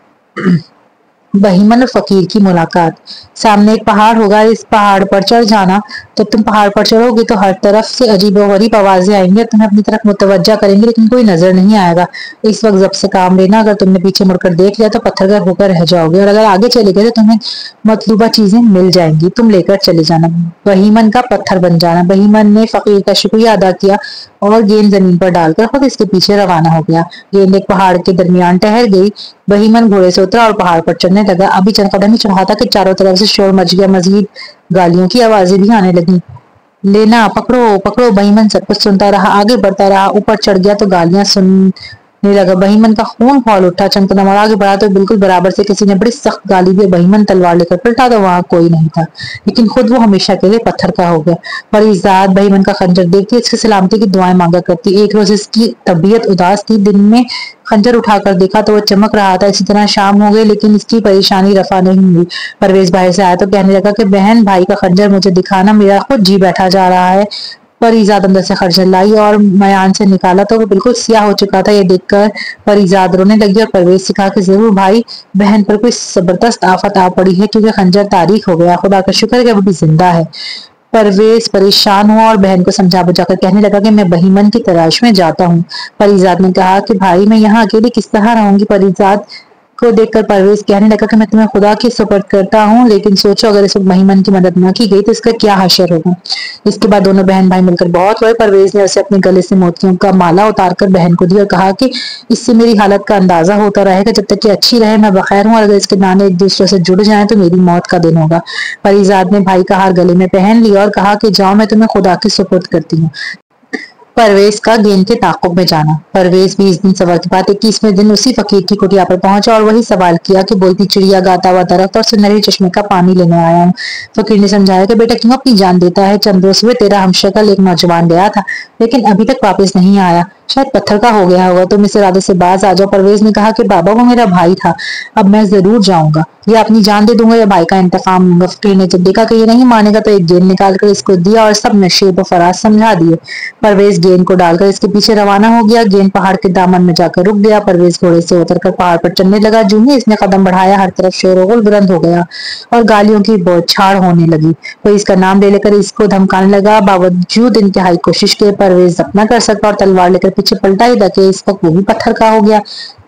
बहीमन और फकीर की मुलाकात। सामने एक पहाड़ होगा, इस पहाड़ पर चढ़ जाना। जब तुम पहाड़ पर चढ़ोगे तो हर तरफ से अजीबोगरीब आवाजें आएंगी, तुम्हें अपनी तरफ मुतवज्जा करेंगे, लेकिन कोई नजर नहीं आएगा। इस वक्त जब से काम लेना, अगर तुमने पीछे मुड़कर देख लिया तो पत्थरगर होकर रह जाओगे, और अगर आगे चले गए तो तुम्हें मतलूबा चीजें मिल जाएंगी, तुम लेकर चले जाना। बहीमन का पत्थर बन जाना। बहीमन ने फकीर का शुक्रिया अदा किया और गेंद जमीन पर डालकर खुद इसके पीछे रवाना हो गया। गेंद एक पहाड़ के दरमियान ठहर गई। बहीमन घोड़े से उतरा और पहाड़ पर चढ़ने लगा। अभी चंद कदम ही चढ़ा था कि चारों तरफ से शोर मच गया, मजीद गालियों की आवाजें भी आने लगी। लेना, पकड़ो पकड़ो। बहीमन सब कुछ सुनता रहा, आगे बढ़ता रहा। ऊपर चढ़ गया तो गालियां सुनने लगा। बहीमन का खून खौल उठा। चंद कदम और आगे बढ़ा तो बिल्कुल बराबर से किसी ने बड़ी सख्त गाली दी। बहीमन तलवार लेकर पलटा तो वहां कोई नहीं था, लेकिन खुद वो हमेशा के लिए पत्थर का हो गया। परिजाद बहीमन का खंजर देखती इसकी सलामती की दुआएं मांगा करती। एक रोज इसकी तबीयत उदास थी। दिन में खंजर उठाकर देखा तो वो चमक रहा था। इसी तरह शाम हो गई, लेकिन इसकी परेशानी रफा नहीं हुई। परवेज बाहर से आया तो कहने लगा कि बहन भाई का खंजर मुझे दिखाना, मेरा खुद जी बैठा जा रहा है। परिजाद अंदर से खंजर लाई और मयान से निकाला तो वो बिल्कुल सियाह हो चुका था। ये देखकर परिजाद रोने लगी और परवेज से कहा कि जरूर भाई, बहन पर कोई जबरदस्त आफत आ पड़ी है, क्योंकि खंजर तारीख हो गया। खुदा का शुक्र है कि वो भी जिंदा है। परवेज परेशान हुआ और बहन को समझा बुझाकर कहने लगा कि मैं बहीमन की तलाश में जाता हूँ। परिजाद ने कहा कि भाई मैं यहाँ अकेले किस तरह रहूंगी। परिजाद को देखकर परवेज कहने लगा कि मैं तुम्हें खुदा की सुपर्द करता हूँ, लेकिन सोचो अगर इस वक्त बहीमन की मदद न की गई तो इसका क्या हशर होगा। इसके बाद दोनों बहन भाई मिलकर बहुत रोए। परवेज ने उसे अपने गले से मोतियों का माला उतार कर बहन को दी और कहा कि इससे मेरी हालत का अंदाजा होता रहेगा, जब तक कि अच्छी रहे मैं बखैर हूँ, और अगर इसके दाने एक दूसरे से जुड़ जाए तो मेरी मौत का दिन होगा। परिजाद ने भाई का हार गले में पहन लिया और कहा कि जाओ, मैं तुम्हें खुदा की सुपुर्द करती हूँ। परवेज का गेंद के ताक़ुब में जाना। परवेज 20 दिन सफर के बाद 21वें दिन उसी फकीर की कुटिया पर पहुंचा और वही सवाल किया कि बोलती चिड़िया, गाता हुआ दरख्त और सुनहरे चश्मे का पानी लेने आया हूँ। फकीर ने समझाया कि बेटा क्यों अपनी जान देता है, चंद रोज हुए तेरा हमशक्ल एक नौजवान गया था लेकिन अभी तक वापस नहीं आया, शायद पत्थर का हो गया होगा, तुम इस इरादे से बाज आ जाओ। परवेज ने कहा कि बाबा वो मेरा भाई था, अब मैं जरूर जाऊंगा, या अपनी जान दे दूंगा या भाई का इंतकाम लूंगा। फकीर ने जब देखा कि ये नहीं मानेगा तो एक गेंद निकालकर इसको दिया और सब नशेब फराज समझा दिए। परवेज गेंद को डालकर इसके पीछे रवाना हो गया। गेंद पहाड़ के दामन में जाकर रुक गया। परवेज घोड़े से उतरकर पहाड़ पर चढ़ने लगा। जूं ही इसने कदम बढ़ाया हर तरफ शोरगुल बुलंद हो गया और गालियों की बौछार होने लगी। कोई इसका नाम ले लेकर इसको धमकाने लगा। बावजूद इंतहाई कोशिश के परवेज अपना कर सका और तलवार लेकर पीछे पलटा ही ताकि इस वक्त वो भी पत्थर का हो गया।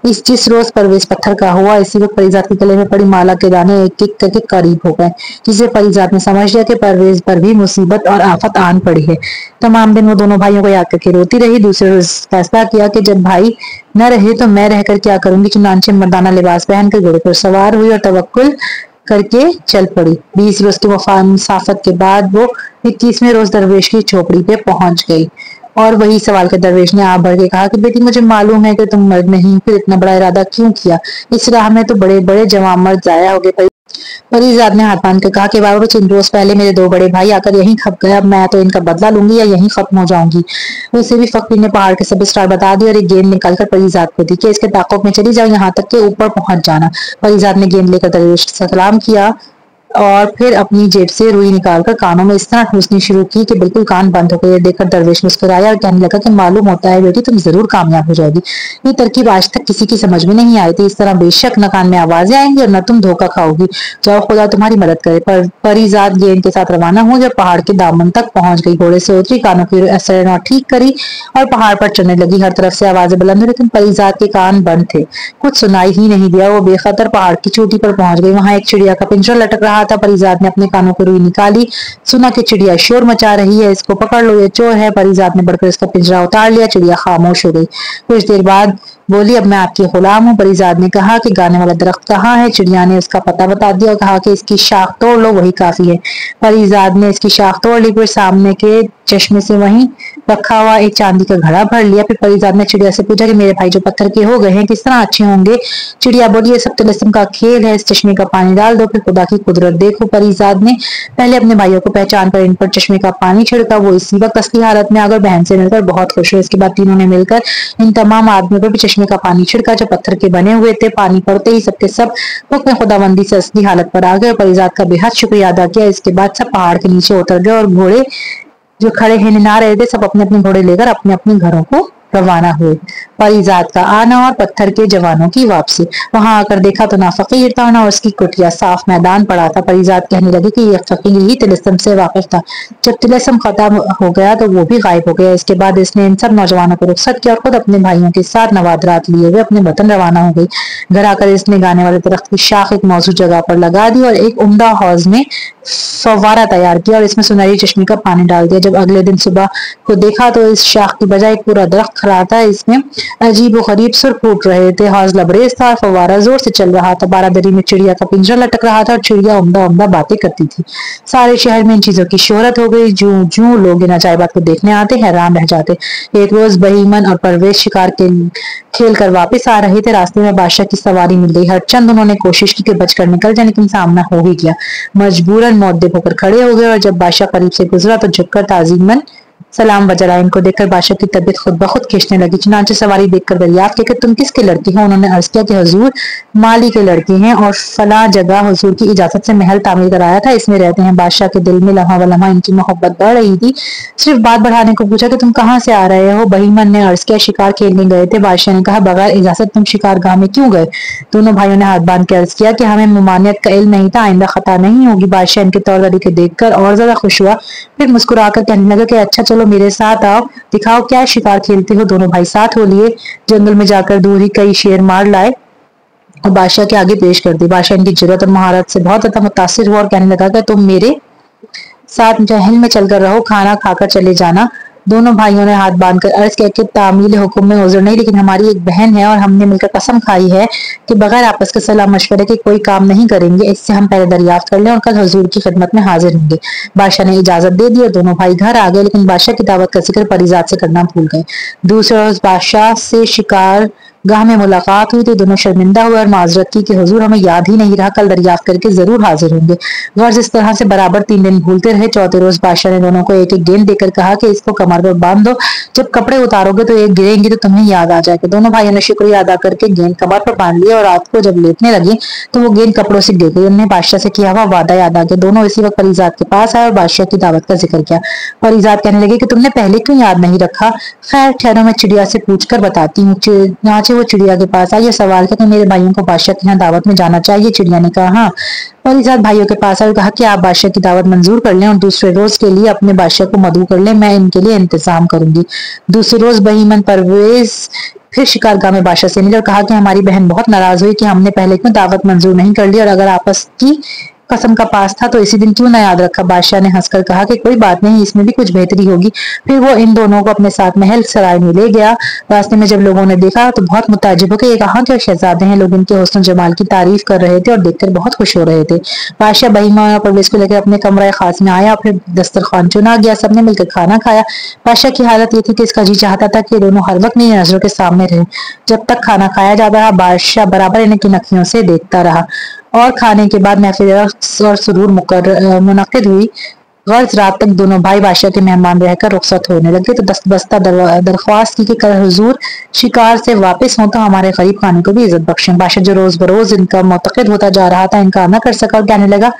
जिस रोज परवेज पत्थर का हुआ इसी वक्त परिजात के गले में पड़ी माला के दाने एक एक करके करीब हो गए, जिसे परिजात ने समझ लिया कि परवेज पर भी मुसीबत और आफत आन पड़ी है। तमाम दिन वो दोनों भाइयों को याद करके रोती रही। दूसरे रोज फैसला किया कि जब भाई न रहे तो मैं रहकर क्या करूंगी। चुनांचे मर्दाना लिबास पहनकर घोड़े पर सवार हुई और तवक्कुल करके चल पड़ी। 20 रोज की मुसाफत के बाद वो 21वें रोज दरवेश की झोपड़ी पे पहुंच गई और वही सवाल के दरवेश ने आप भर के कहा कि बेटी मुझे मालूम है कि तुम मर्द नहीं, फिर इतना बड़ा इरादा क्यों किया, इस राह में तो बड़े बड़े जवान मर्द जाया हो गए। परिजात ने हाथ बांध कर कहा कि बाबा चंद रोज पहले मेरे 2 बड़े भाई आकर यहीं खप गए, अब मैं तो इनका बदला लूंगी या यहीं खत्म हो जाऊंगी। उसे भी फकीर ने पहाड़ के सब स्टार बता दिए और एक गेंद निकालकर परिजात को दी कि इसके ताक़ुब में चली जाओ, यहाँ तक के ऊपर पहुंच जाना। परिजात ने गेंद लेकर दरवेश से सलाम किया और फिर अपनी जेब से रुई निकालकर कानों में इस तरह ठूसनी शुरू की कि बिल्कुल कान बंद हो गए। देखकर दरवेश मुस्कुराया और कहने लगा कि मालूम होता है बेटी तुम जरूर कामयाब हो जाओगी, ये तरकीब आज तक किसी की समझ में नहीं आई थी। इस तरह बेशक न कान में आवाजें आएंगी और न तुम धोखा खाओगी, जाओ खुदा तुम्हारी मदद करे। पर परिजात गेंद के साथ रवाना हो जब पहाड़ के दामन तक पहुंच गई, घोड़े से उतरी, कानों की असर ठीक करी और पहाड़ पर चढ़ने लगी। हर तरफ से आवाजें बुलंद हुई लेकिन परिजात के कान बंद थे, कुछ सुनाई ही नहीं दिया। वो बेखतर पहाड़ की चोटी पर पहुंच गई। वहां एक चिड़िया का पिंजरा लटक रहा था। परिजात ने अपने कानों को रुई निकाली, सुना कि चिड़िया शोर मचा रही है, इसको पकड़ लो, ये चोर है। परिजात ने बढ़कर इसका पिंजरा उतार लिया। चिड़िया खामोश हो गई। कुछ देर बाद बोली, अब मैं आपकी गुलाम हूँ। परिजात ने कहा कि गाने वाला दरख्त कहाँ है। चिड़िया ने उसका पता बता दिया और कहा कि इसकी शाख तोड़ लो, वही काफी है। परिजात ने इसकी शाख तोड़ ली, फिर सामने के चश्मे से वहीं रखा हुआ एक चांदी का घड़ा भर लिया। फिर परिजात ने चिड़िया से पूछा कि मेरे भाई जो पत्थर के हो गए हैं किस तरह अच्छे होंगे। चिड़िया बोली, ये सब तिलिस्म का खेल है, इस चश्मे का पानी डाल दो, फिर खुदा की कुदरत देखो। परिजात ने पहले अपने भाइयों को पहचान कर इन पर चश्मे का पानी छिड़का। वो इसी वक्त असली हालत में आकर बहन से मिलकर बहुत खुश हुए। इसके बाद तीनों ने मिलकर इन तमाम आदमियों पर भी चश्मे का पानी छिड़का जो पत्थर के बने हुए थे। पानी पड़ते ही सबके सब हुक्म खुदाबंदी से असली हालत पर आ गए। परिजात का बेहद शुक्रिया अदा किया। इसके बाद सब पहाड़ के नीचे उतर गए और घोड़े जो खड़े हिनना रहे थे सब अपने अपने घोड़े लेकर अपने अपने घरों को रवाना हुए। परिजात का आना और पत्थर के जवानों की वापसी। वहां आकर देखा तो ना फकीर था ना उसकी कुटिया, साफ मैदान पड़ा था। परिजात कहने लगी कि यह फकीर ही तिलिस्म से वाकिफ था, जब तिलिस्म खत्म हो गया तो वो भी गायब हो गया। इसके बाद इसने इन सब नौजवानों को रुखसत किया और खुद अपने भाइयों के साथ नवादरात लिए हुए अपने वतन रवाना हो गई। घर आकर इसने गाने वाले दरख्त की शाख एक मौजूद जगह पर लगा दी और एक उम्दा हौज में फव्वारा तैयार किया और इसमें सुनहरी चश्मे का पानी डाल दिया। जब अगले दिन सुबह को देखा तो इस शाख की बजाय एक पूरा दरख्त खड़ा था। इसमें अजीब व गरीब सुर फूट रहे थे, हौज लबरेज था, फव्वारा जोर से चल रहा था। बारादरी में चिड़िया का पिंजरा लटक रहा था और चिड़िया उम्दा उम्दा बातें करती थी। सारे शहर में इन चीजों की शोहरत हो गई। जूं जूं लोग इन अजायबात को देखने आते हैरान रह जाते। एक रोज बहीमन और परवेज शिकार के खेल कर वापस आ रहे थे। रास्ते में बादशाह की सवारी मिल गई। हर चंद उन्होंने कोशिश की कि बचकर निकल जाए लेकिन सामना हो ही गया। मजबूरन मुअद्दिब होकर खड़े हो गए और जब बादशाह करीब से गुजरा तो झुककर ताजीमन सलाम बजरा। इनको देखकर बादशाह की तबीयत खुद ब खुद खींचने लगी। चुनांचे सवारी देखकर दरियाफ्त की कि तुम किसके लड़की हो। उन्होंने अर्ज किया कि हुजूर माली के लड़के हैं और फला जगह हुजूर की इजाजत से महल तामीर कराया था, इसमें रहते हैं। बादशाह के दिल में लम्हा व लम्हा इनकी मोहब्बत बढ़ रही थी। सिर्फ बात बढ़ाने को पूछा कि तुम कहाँ से आ रहे हो। बहीमन ने अर्ज किया शिकार खेलने गए थे। बादशाह ने कहा बगैर इजाजत तुम शिकारगाह में क्यों गए। दोनों भाइयों ने हाथ बांध के अर्ज किया कि हमें ममानियत का इल्म नहीं था, आइंदा खता नहीं होगी। बादशाह इनके तौर तरीके देखकर और ज्यादा खुश हुआ। फिर मुस्कुराकर कहने लगा कि अच्छा चलो मेरे साथ आओ, दिखाओ क्या शिकार खेलते हो। दोनों भाई साथ हो लिए। जंगल में जाकर दूर ही कई शेर मार लाए और बादशाह के आगे पेश कर दी। बादशाह इनकी जुर्रत और महारत से बहुत ज्यादा मुतासिर हुआ और कहने लगा कि तुम मेरे साथ महल में चलकर रहो, खाना खाकर चले जाना, दोनों भाइयों ने हाथ बांधकर अर्ज किया कि तामील हुक्म में उज़र नहीं, लेकिन हमारी एक बहन है और हमने मिलकर कसम खाई है कि बगैर आपस के सलाह मशवरे के कोई काम नहीं करेंगे। इससे हम पहले दरियाफ्त कर लें और कल हुजूर की खिदमत में हाजिर होंगे। बादशाह ने इजाजत दे दी और दोनों भाई घर आ गए, लेकिन बादशाह की दावत का जिक्र परिजात से करना भूल गए। दूसरे रोज बादशाह से शिकार गाह में मुलाकात हुई तो दोनों शर्मिंदा हुए और माजरत की कि हुजूर हमें याद ही नहीं रहा, कल दरियाफ्त करके जरूर हाजिर होंगे। गर्ज इस तरह से बराबर 3 दिन भूलते रहे। चौथे रोज बादशाह ने दोनों को एक एक गेंद देकर कहा कि इसको कमर पर बांध दो, जब कपड़े उतारोगे तो एक गिरेंगी तो तुम्हें याद आ जाएगा। दोनों भाइयों ने शुक्रिया अदा करके गेंद कमर पर बांध लिया और रात को जब लेटने लगी तो वो गेंद कपड़ों से गिर गई। उन्हें बादशाह से किया हुआ वादा याद आ गया। दोनों इसी वक्त परिजात के पास आए और बादशाह की दावत का जिक्र किया। परिजात कहने लगे कि तुमने पहले क्यों याद नहीं रखा? खैर ठहरो, मैं चिड़िया से पूछकर बताती हूँ। नाचे वो चिड़िया के पास आई, सवाल किया कि मेरे भाइयों को बादशाह के यहाँ दावत में जाना चाहिए। चिड़िया ने कहा हाँ। परिजात भाइयों के पास आए और कहा कि आप बादशाह की दावत मंजूर कर लें और दूसरे रोज के लिए अपने बादशाह को मदऊ कर लें, मैं इनके लिए इंतजाम करूंगी। दूसरे रोज बहीमन परवेज फिर शिकारगाह में बादशाह से मिले और कहा कि हमारी बहन बहुत नाराज हुई कि हमने पहले क्यों दावत मंजूर नहीं कर ली और अगर आपस की कसम का पास था तो इसी दिन क्यों ना याद रखा। बादशाह ने हंसकर कहा कि कोई बात नहीं, इसमें भी कुछ बेहतरी होगी। फिर वो इन दोनों को अपने साथ महल सराय में ले गया। रास्ते में जब लोगों ने देखा तो बहुत मुताजिब हो के ये कहा कि शहजादे हैं। लोग इनके हुस्न जमाल की तारीफ कर रहे थे और देखकर बहुत खुश हो रहे थे। बादशाह बहीमा और परवेज को लेकर अपने कमरा खास में आया, फिर दस्तरखान चुना गया, सबने मिलकर खाना खाया। बादशाह की हालत ये थी कि इसका जी चाहता था कि दोनों हर वक्त मेरी नजरों के सामने रहे। जब तक खाना खाया जाता रहा बादशाह बराबर इन्हें की नखियों से देखता रहा और खाने के बाद महफिल रक्स और सुरूर मुनक्किद हुई। गर्ज रात तक दोनों भाई बादशाह के मेहमान रहकर रुखसत होने लगे तो दस्तबस्ता दरख्वास्त की कि कल हुजूर शिकार से वापस हों तो हमारे गरीब खाने को भी इज्जत बख्शें। बादशाह जो रोज बरोज इनका मुतक़िद होता जा रहा था इनकार न कर सका और कहने लगा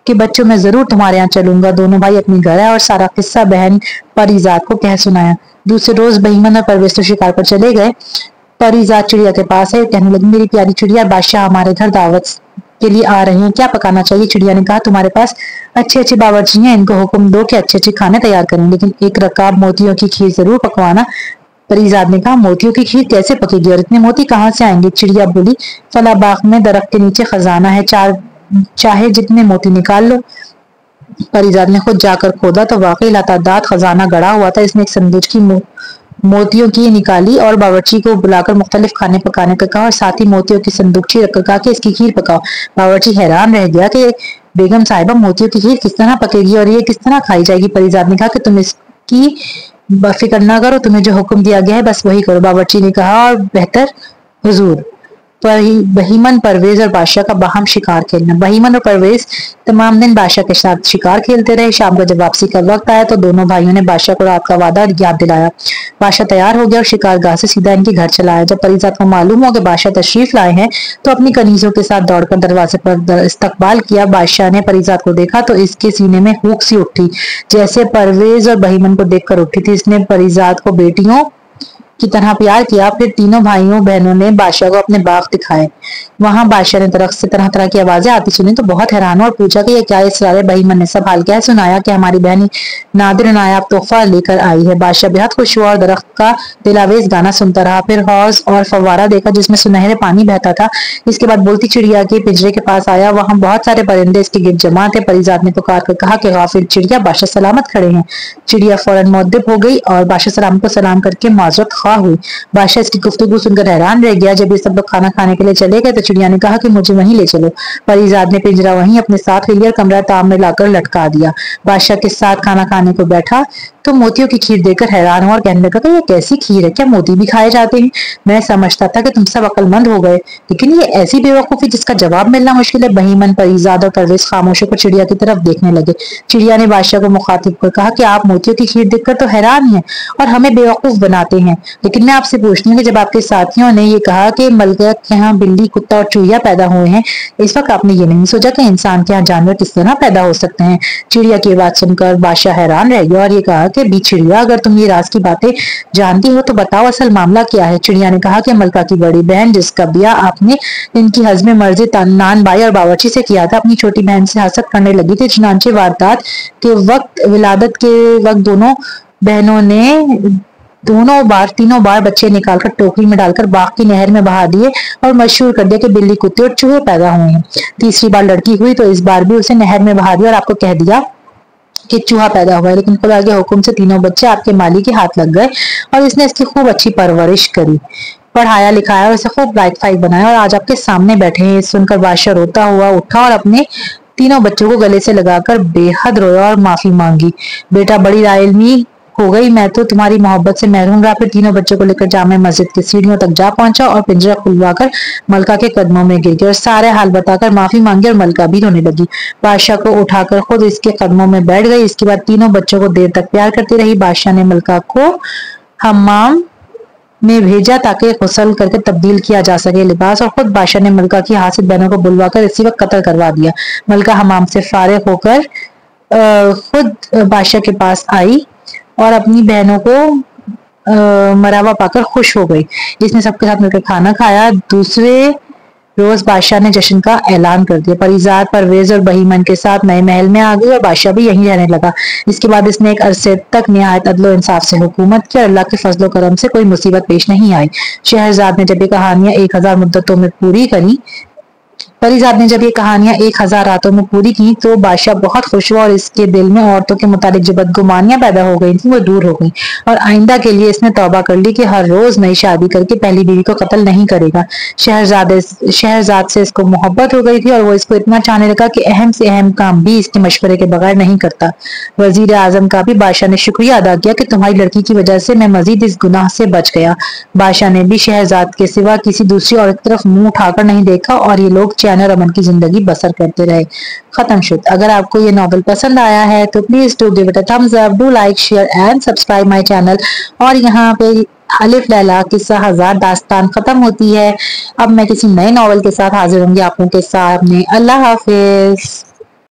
कि बच्चों मैं जरूर तुम्हारे यहाँ चलूंगा। दोनों भाई अपनी घर आए और सारा किस्सा बहन परिजात को कह सुनाया। दूसरे रोज बहीमन और परवेज तो शिकार पर चले गए। परिजात चिड़िया के पास है, कहने लगी मेरी प्यारी चिड़िया, बादशाह हमारे घर दावत के लिए आ रहे हैं, क्या पकाना चाहिए? चिड़िया ने कहा तुम्हारे पास अच्छे अच्छे बावर्ची हैं, इनको हुक्म दो कि अच्छे अच्छे खाने तैयार करें, लेकिन एक रकाब मोतियों की खीर जरूर पकवाना। परिजात ने कहा मोतियों की खीर कैसे पकेगी और इतने मोती कहाँ से आएंगे? चिड़िया बोली फला बाग में दरख्त के नीचे खजाना है, चाहे जितने मोती निकाल लो। परिजात ने खुद जाकर खोदा तो वाकई लातादाद खजाना गड़ा हुआ था। इसमें एक संदूक की मोतियों की निकाली और बावर्ची को बुलाकर मुख्तलिफ खाने पकाने का कहा और साथ ही मोतियों की संदूकची रखकर कहा कि इसकी खीर पकाओ। बावर्ची हैरान रह गया कि बेगम साहिबा मोतियों की खीर किस तरह पकेगी और ये किस तरह खाई जाएगी? परिजात ने कहा कि तुम इसकी फिक्र ना करो, तुम्हें जो हुक्म दिया गया है बस वही करो। बावर्ची ने कहा और बेहतर हुजूर। बहीमन परवेज और बादशाह का बाहम शिकार खेलना। बहीमन और परवेज तमाम दिन बादशाह के साथ शिकार खेलते रहे। शाम को जब वापसी का वक्त आया तो दोनों भाइयों ने बादशाह को रात का वादा याद दिलाया। बादशाह तैयार हो गया और शिकारगाह से सीधा इनके घर चला आया। जब परिजात को मालूम हो कि बादशाह तशरीफ लाए हैं तो अपनी कनीजों के साथ दौड़कर दरवाजे पर इस्तकबाल किया। बादशाह ने परिजात को देखा तो इसके सीने में हुक सी उठी जैसे परवेज और बहीमन को देखकर उठी थी। इसने परिजात को बेटियों की तरह प्यार किया। फिर तीनों भाइयों बहनों ने बादशाह को अपने बाग दिखाए। वहां बादशाह ने दरख्त से तरह तरह की आवाजें आती सुनी तो बहुत हैरान हुआ और पूछा कि ये क्या इसरार? बहीमन ने सब हाल क्या है सुनाया कि हमारी बहन नादिर नायाब तोहफा लेकर आई है। बादशाह बेहद खुश हुआ और दरख्त का दिलावेज गाना सुनता रहा। फिर हौज और फव्वारा देखा जिसमें सुनहरे पानी बहता था। इसके बाद बोलती चिड़िया के पिंजरे के पास आया। वहां बहुत सारे परिंदे इसके गिर्द जमा थे। परिजात ने पुकार कर कहा कि गाफिल चिड़िया, बादशाह सलामत खड़े हैं। चिड़िया फौरन मुअद्दिब हो गई और बादशाह सलाम को सलाम करके माजरत खा हुई। बादशाह इसकी गुफ्तगू सुनकर हैरान रह गया। जब ये सब लोग खाना खाने के लिए चले गए तो चिड़िया ने कहा कि मुझे वहीं ले चलो। परिजात ने पिंजरा वहीं अपने साथ ले लिया और कमरा ताम में लाकर लटका दिया। बादशाह के साथ खाना खाने को बैठा तो मोतियों की खीर देखकर हैरान हुआ और कहने लगा कि ये कैसी खीर है, क्या मोती भी खाए जाते हैं? मैं समझता था कि तुम सब अक्लमंद हो गए, लेकिन ये ऐसी बेवकूफी जिसका जवाब मिलना मुश्किल है। बहीमन, परिजात और परवेज खामोश होकर चिड़िया की तरफ देखने लगे। चिड़िया ने बादशाह को मुखातिब कर कहा कि आप मोतियों की खीर देखकर तो हैरान हैं और हमें बेवकूफ बनाते हैं, लेकिन मैं आपसे पूछती हूँ कि जब आपके साथियों ने ये कहा कि मलका के यहाँ बिल्ली, कुत्ता और चूहिया पैदा हुए हैं, इस वक्त आपने ये नहीं सोचा कि इंसान के यहाँ जानवर किस तरह पैदा हो सकते हैं? चिड़िया की बात सुनकर बादशाह हैरान रह गया और ये कहा कि बी चिड़िया, अगर तुम ये राज की बातें जानती हो तो बताओ असल मामला क्या है? चिड़िया ने कहा कि मलका की बड़ी बहन जिसका ब्याह आपने इनकी हज़्म मर्जी नान बाई और बावर्ची से किया था, अपनी छोटी बहन से हसद करने लगी थी। चुनांचे वारदात के वक्त, विलादत के वक्त दोनों बहनों ने तीनों बार बच्चे निकालकर टोकरी में डालकर बाग की नहर में बहा दिए और मशहूर कर दिया कि बिल्ली, कुत्ते और चूहे पैदा हुए हैं। तीसरी बार लड़की हुई तो इस बार भी उसे नहर में बहा दिया और आपको कह दिया कि चूहा पैदा हुआ है, लेकिन खुदा के हुक्म से तीनों बच्चे आपके माली के हाथ लग गए और इसने इसकी खूब अच्छी परवरिश करी, पढ़ाया लिखाया और इसे खूब लायक फाइक बनाया और आज आपके सामने बैठे हैं। सुनकर बादशाह रोता हुआ उठा और अपने तीनों बच्चों को गले से लगाकर बेहद रोया और माफी मांगी। बेटा बड़ी राइल्मी हो गई, मैं तो तुम्हारी मोहब्बत से महरूम रहा। फिर तीनों बच्चों को लेकर जामे मस्जिद की सीढ़ियों तक जा पहुंचा और पिंजरा खुलवाकर मलका के कदमों में गिर गया और सारे हाल बताकर माफी मांगी और मलका भी रोने लगी। बादशाह को उठाकर खुद इसके कदमों में बैठ गई। इसके बाद तीनों बच्चों को देर तक प्यार करती रही। बादशाह ने मलका को हम्माम में भेजा ताकि गुस्ल करके तब्दील किया जा सके लिबास, और खुद बादशाह ने मलका की हासिल बहनों को बुलवाकर इसी वक्त कत्ल करवा दिया। मलका हमाम से फारिग होकर खुद बादशाह के पास आई और अपनी बहनों को मरावा पाकर खुश हो गई। इसने सबके साथ मिलकर खाना खाया। दूसरे रोज बादशाह ने जश्न का ऐलान कर दिया। परिजात परवेज और बहीमन के साथ नए महल में आ गई और बादशाह भी यहीं रहने लगा। इसके बाद इसने एक अरसे तक निहायत अदलो इंसाफ से हुकूमत की और अल्लाह के फजलो करम से कोई मुसीबत पेश नहीं आई। शहरजाद ने जब ये कहानियां 1000 मुद्दतों में पूरी करी परिजात ने जब ये कहानियां 1000 रातों में पूरी की तो बादशाह बहुत खुश हुआ और इसके दिल में औरतों के मुतालिक जो बदगुमानियां पैदा हो गई थी वो दूर हो गई और आइंदा के लिए इसने तौबा कर ली कि हर रोज नई शादी करके पहली बीवी को कत्ल नहीं करेगा। शहरजाद से इसको मोहब्बत हो गई थी और वो इसको इतना चाहने लगा कि अहम से अहम काम भी इसके मशवरे के बगैर नहीं करता। वजीर आजम का भी बादशाह ने शुक्रिया अदा किया कि तुम्हारी लड़की की वजह से मैं मजीद इस गुनाह से बच गया। बादशाह ने भी शहरजाद के सिवा किसी दूसरी औरत की तरफ मुंह उठाकर नहीं देखा और ये लोग चैन और अमन की जिंदगी बसर करते रहे। खत्म शुद। अगर आपको ये नॉवल पसंद आया है तो please do give it a thumbs up, do like share and subscribe my channel. और यहाँ पे अलिफ लैला किस्सा हजार दास्तान खत्म होती है। अब मैं किसी नए नॉवल के साथ हाजिर होंगी आप लोगों के सामने। अल्लाह हाफिज।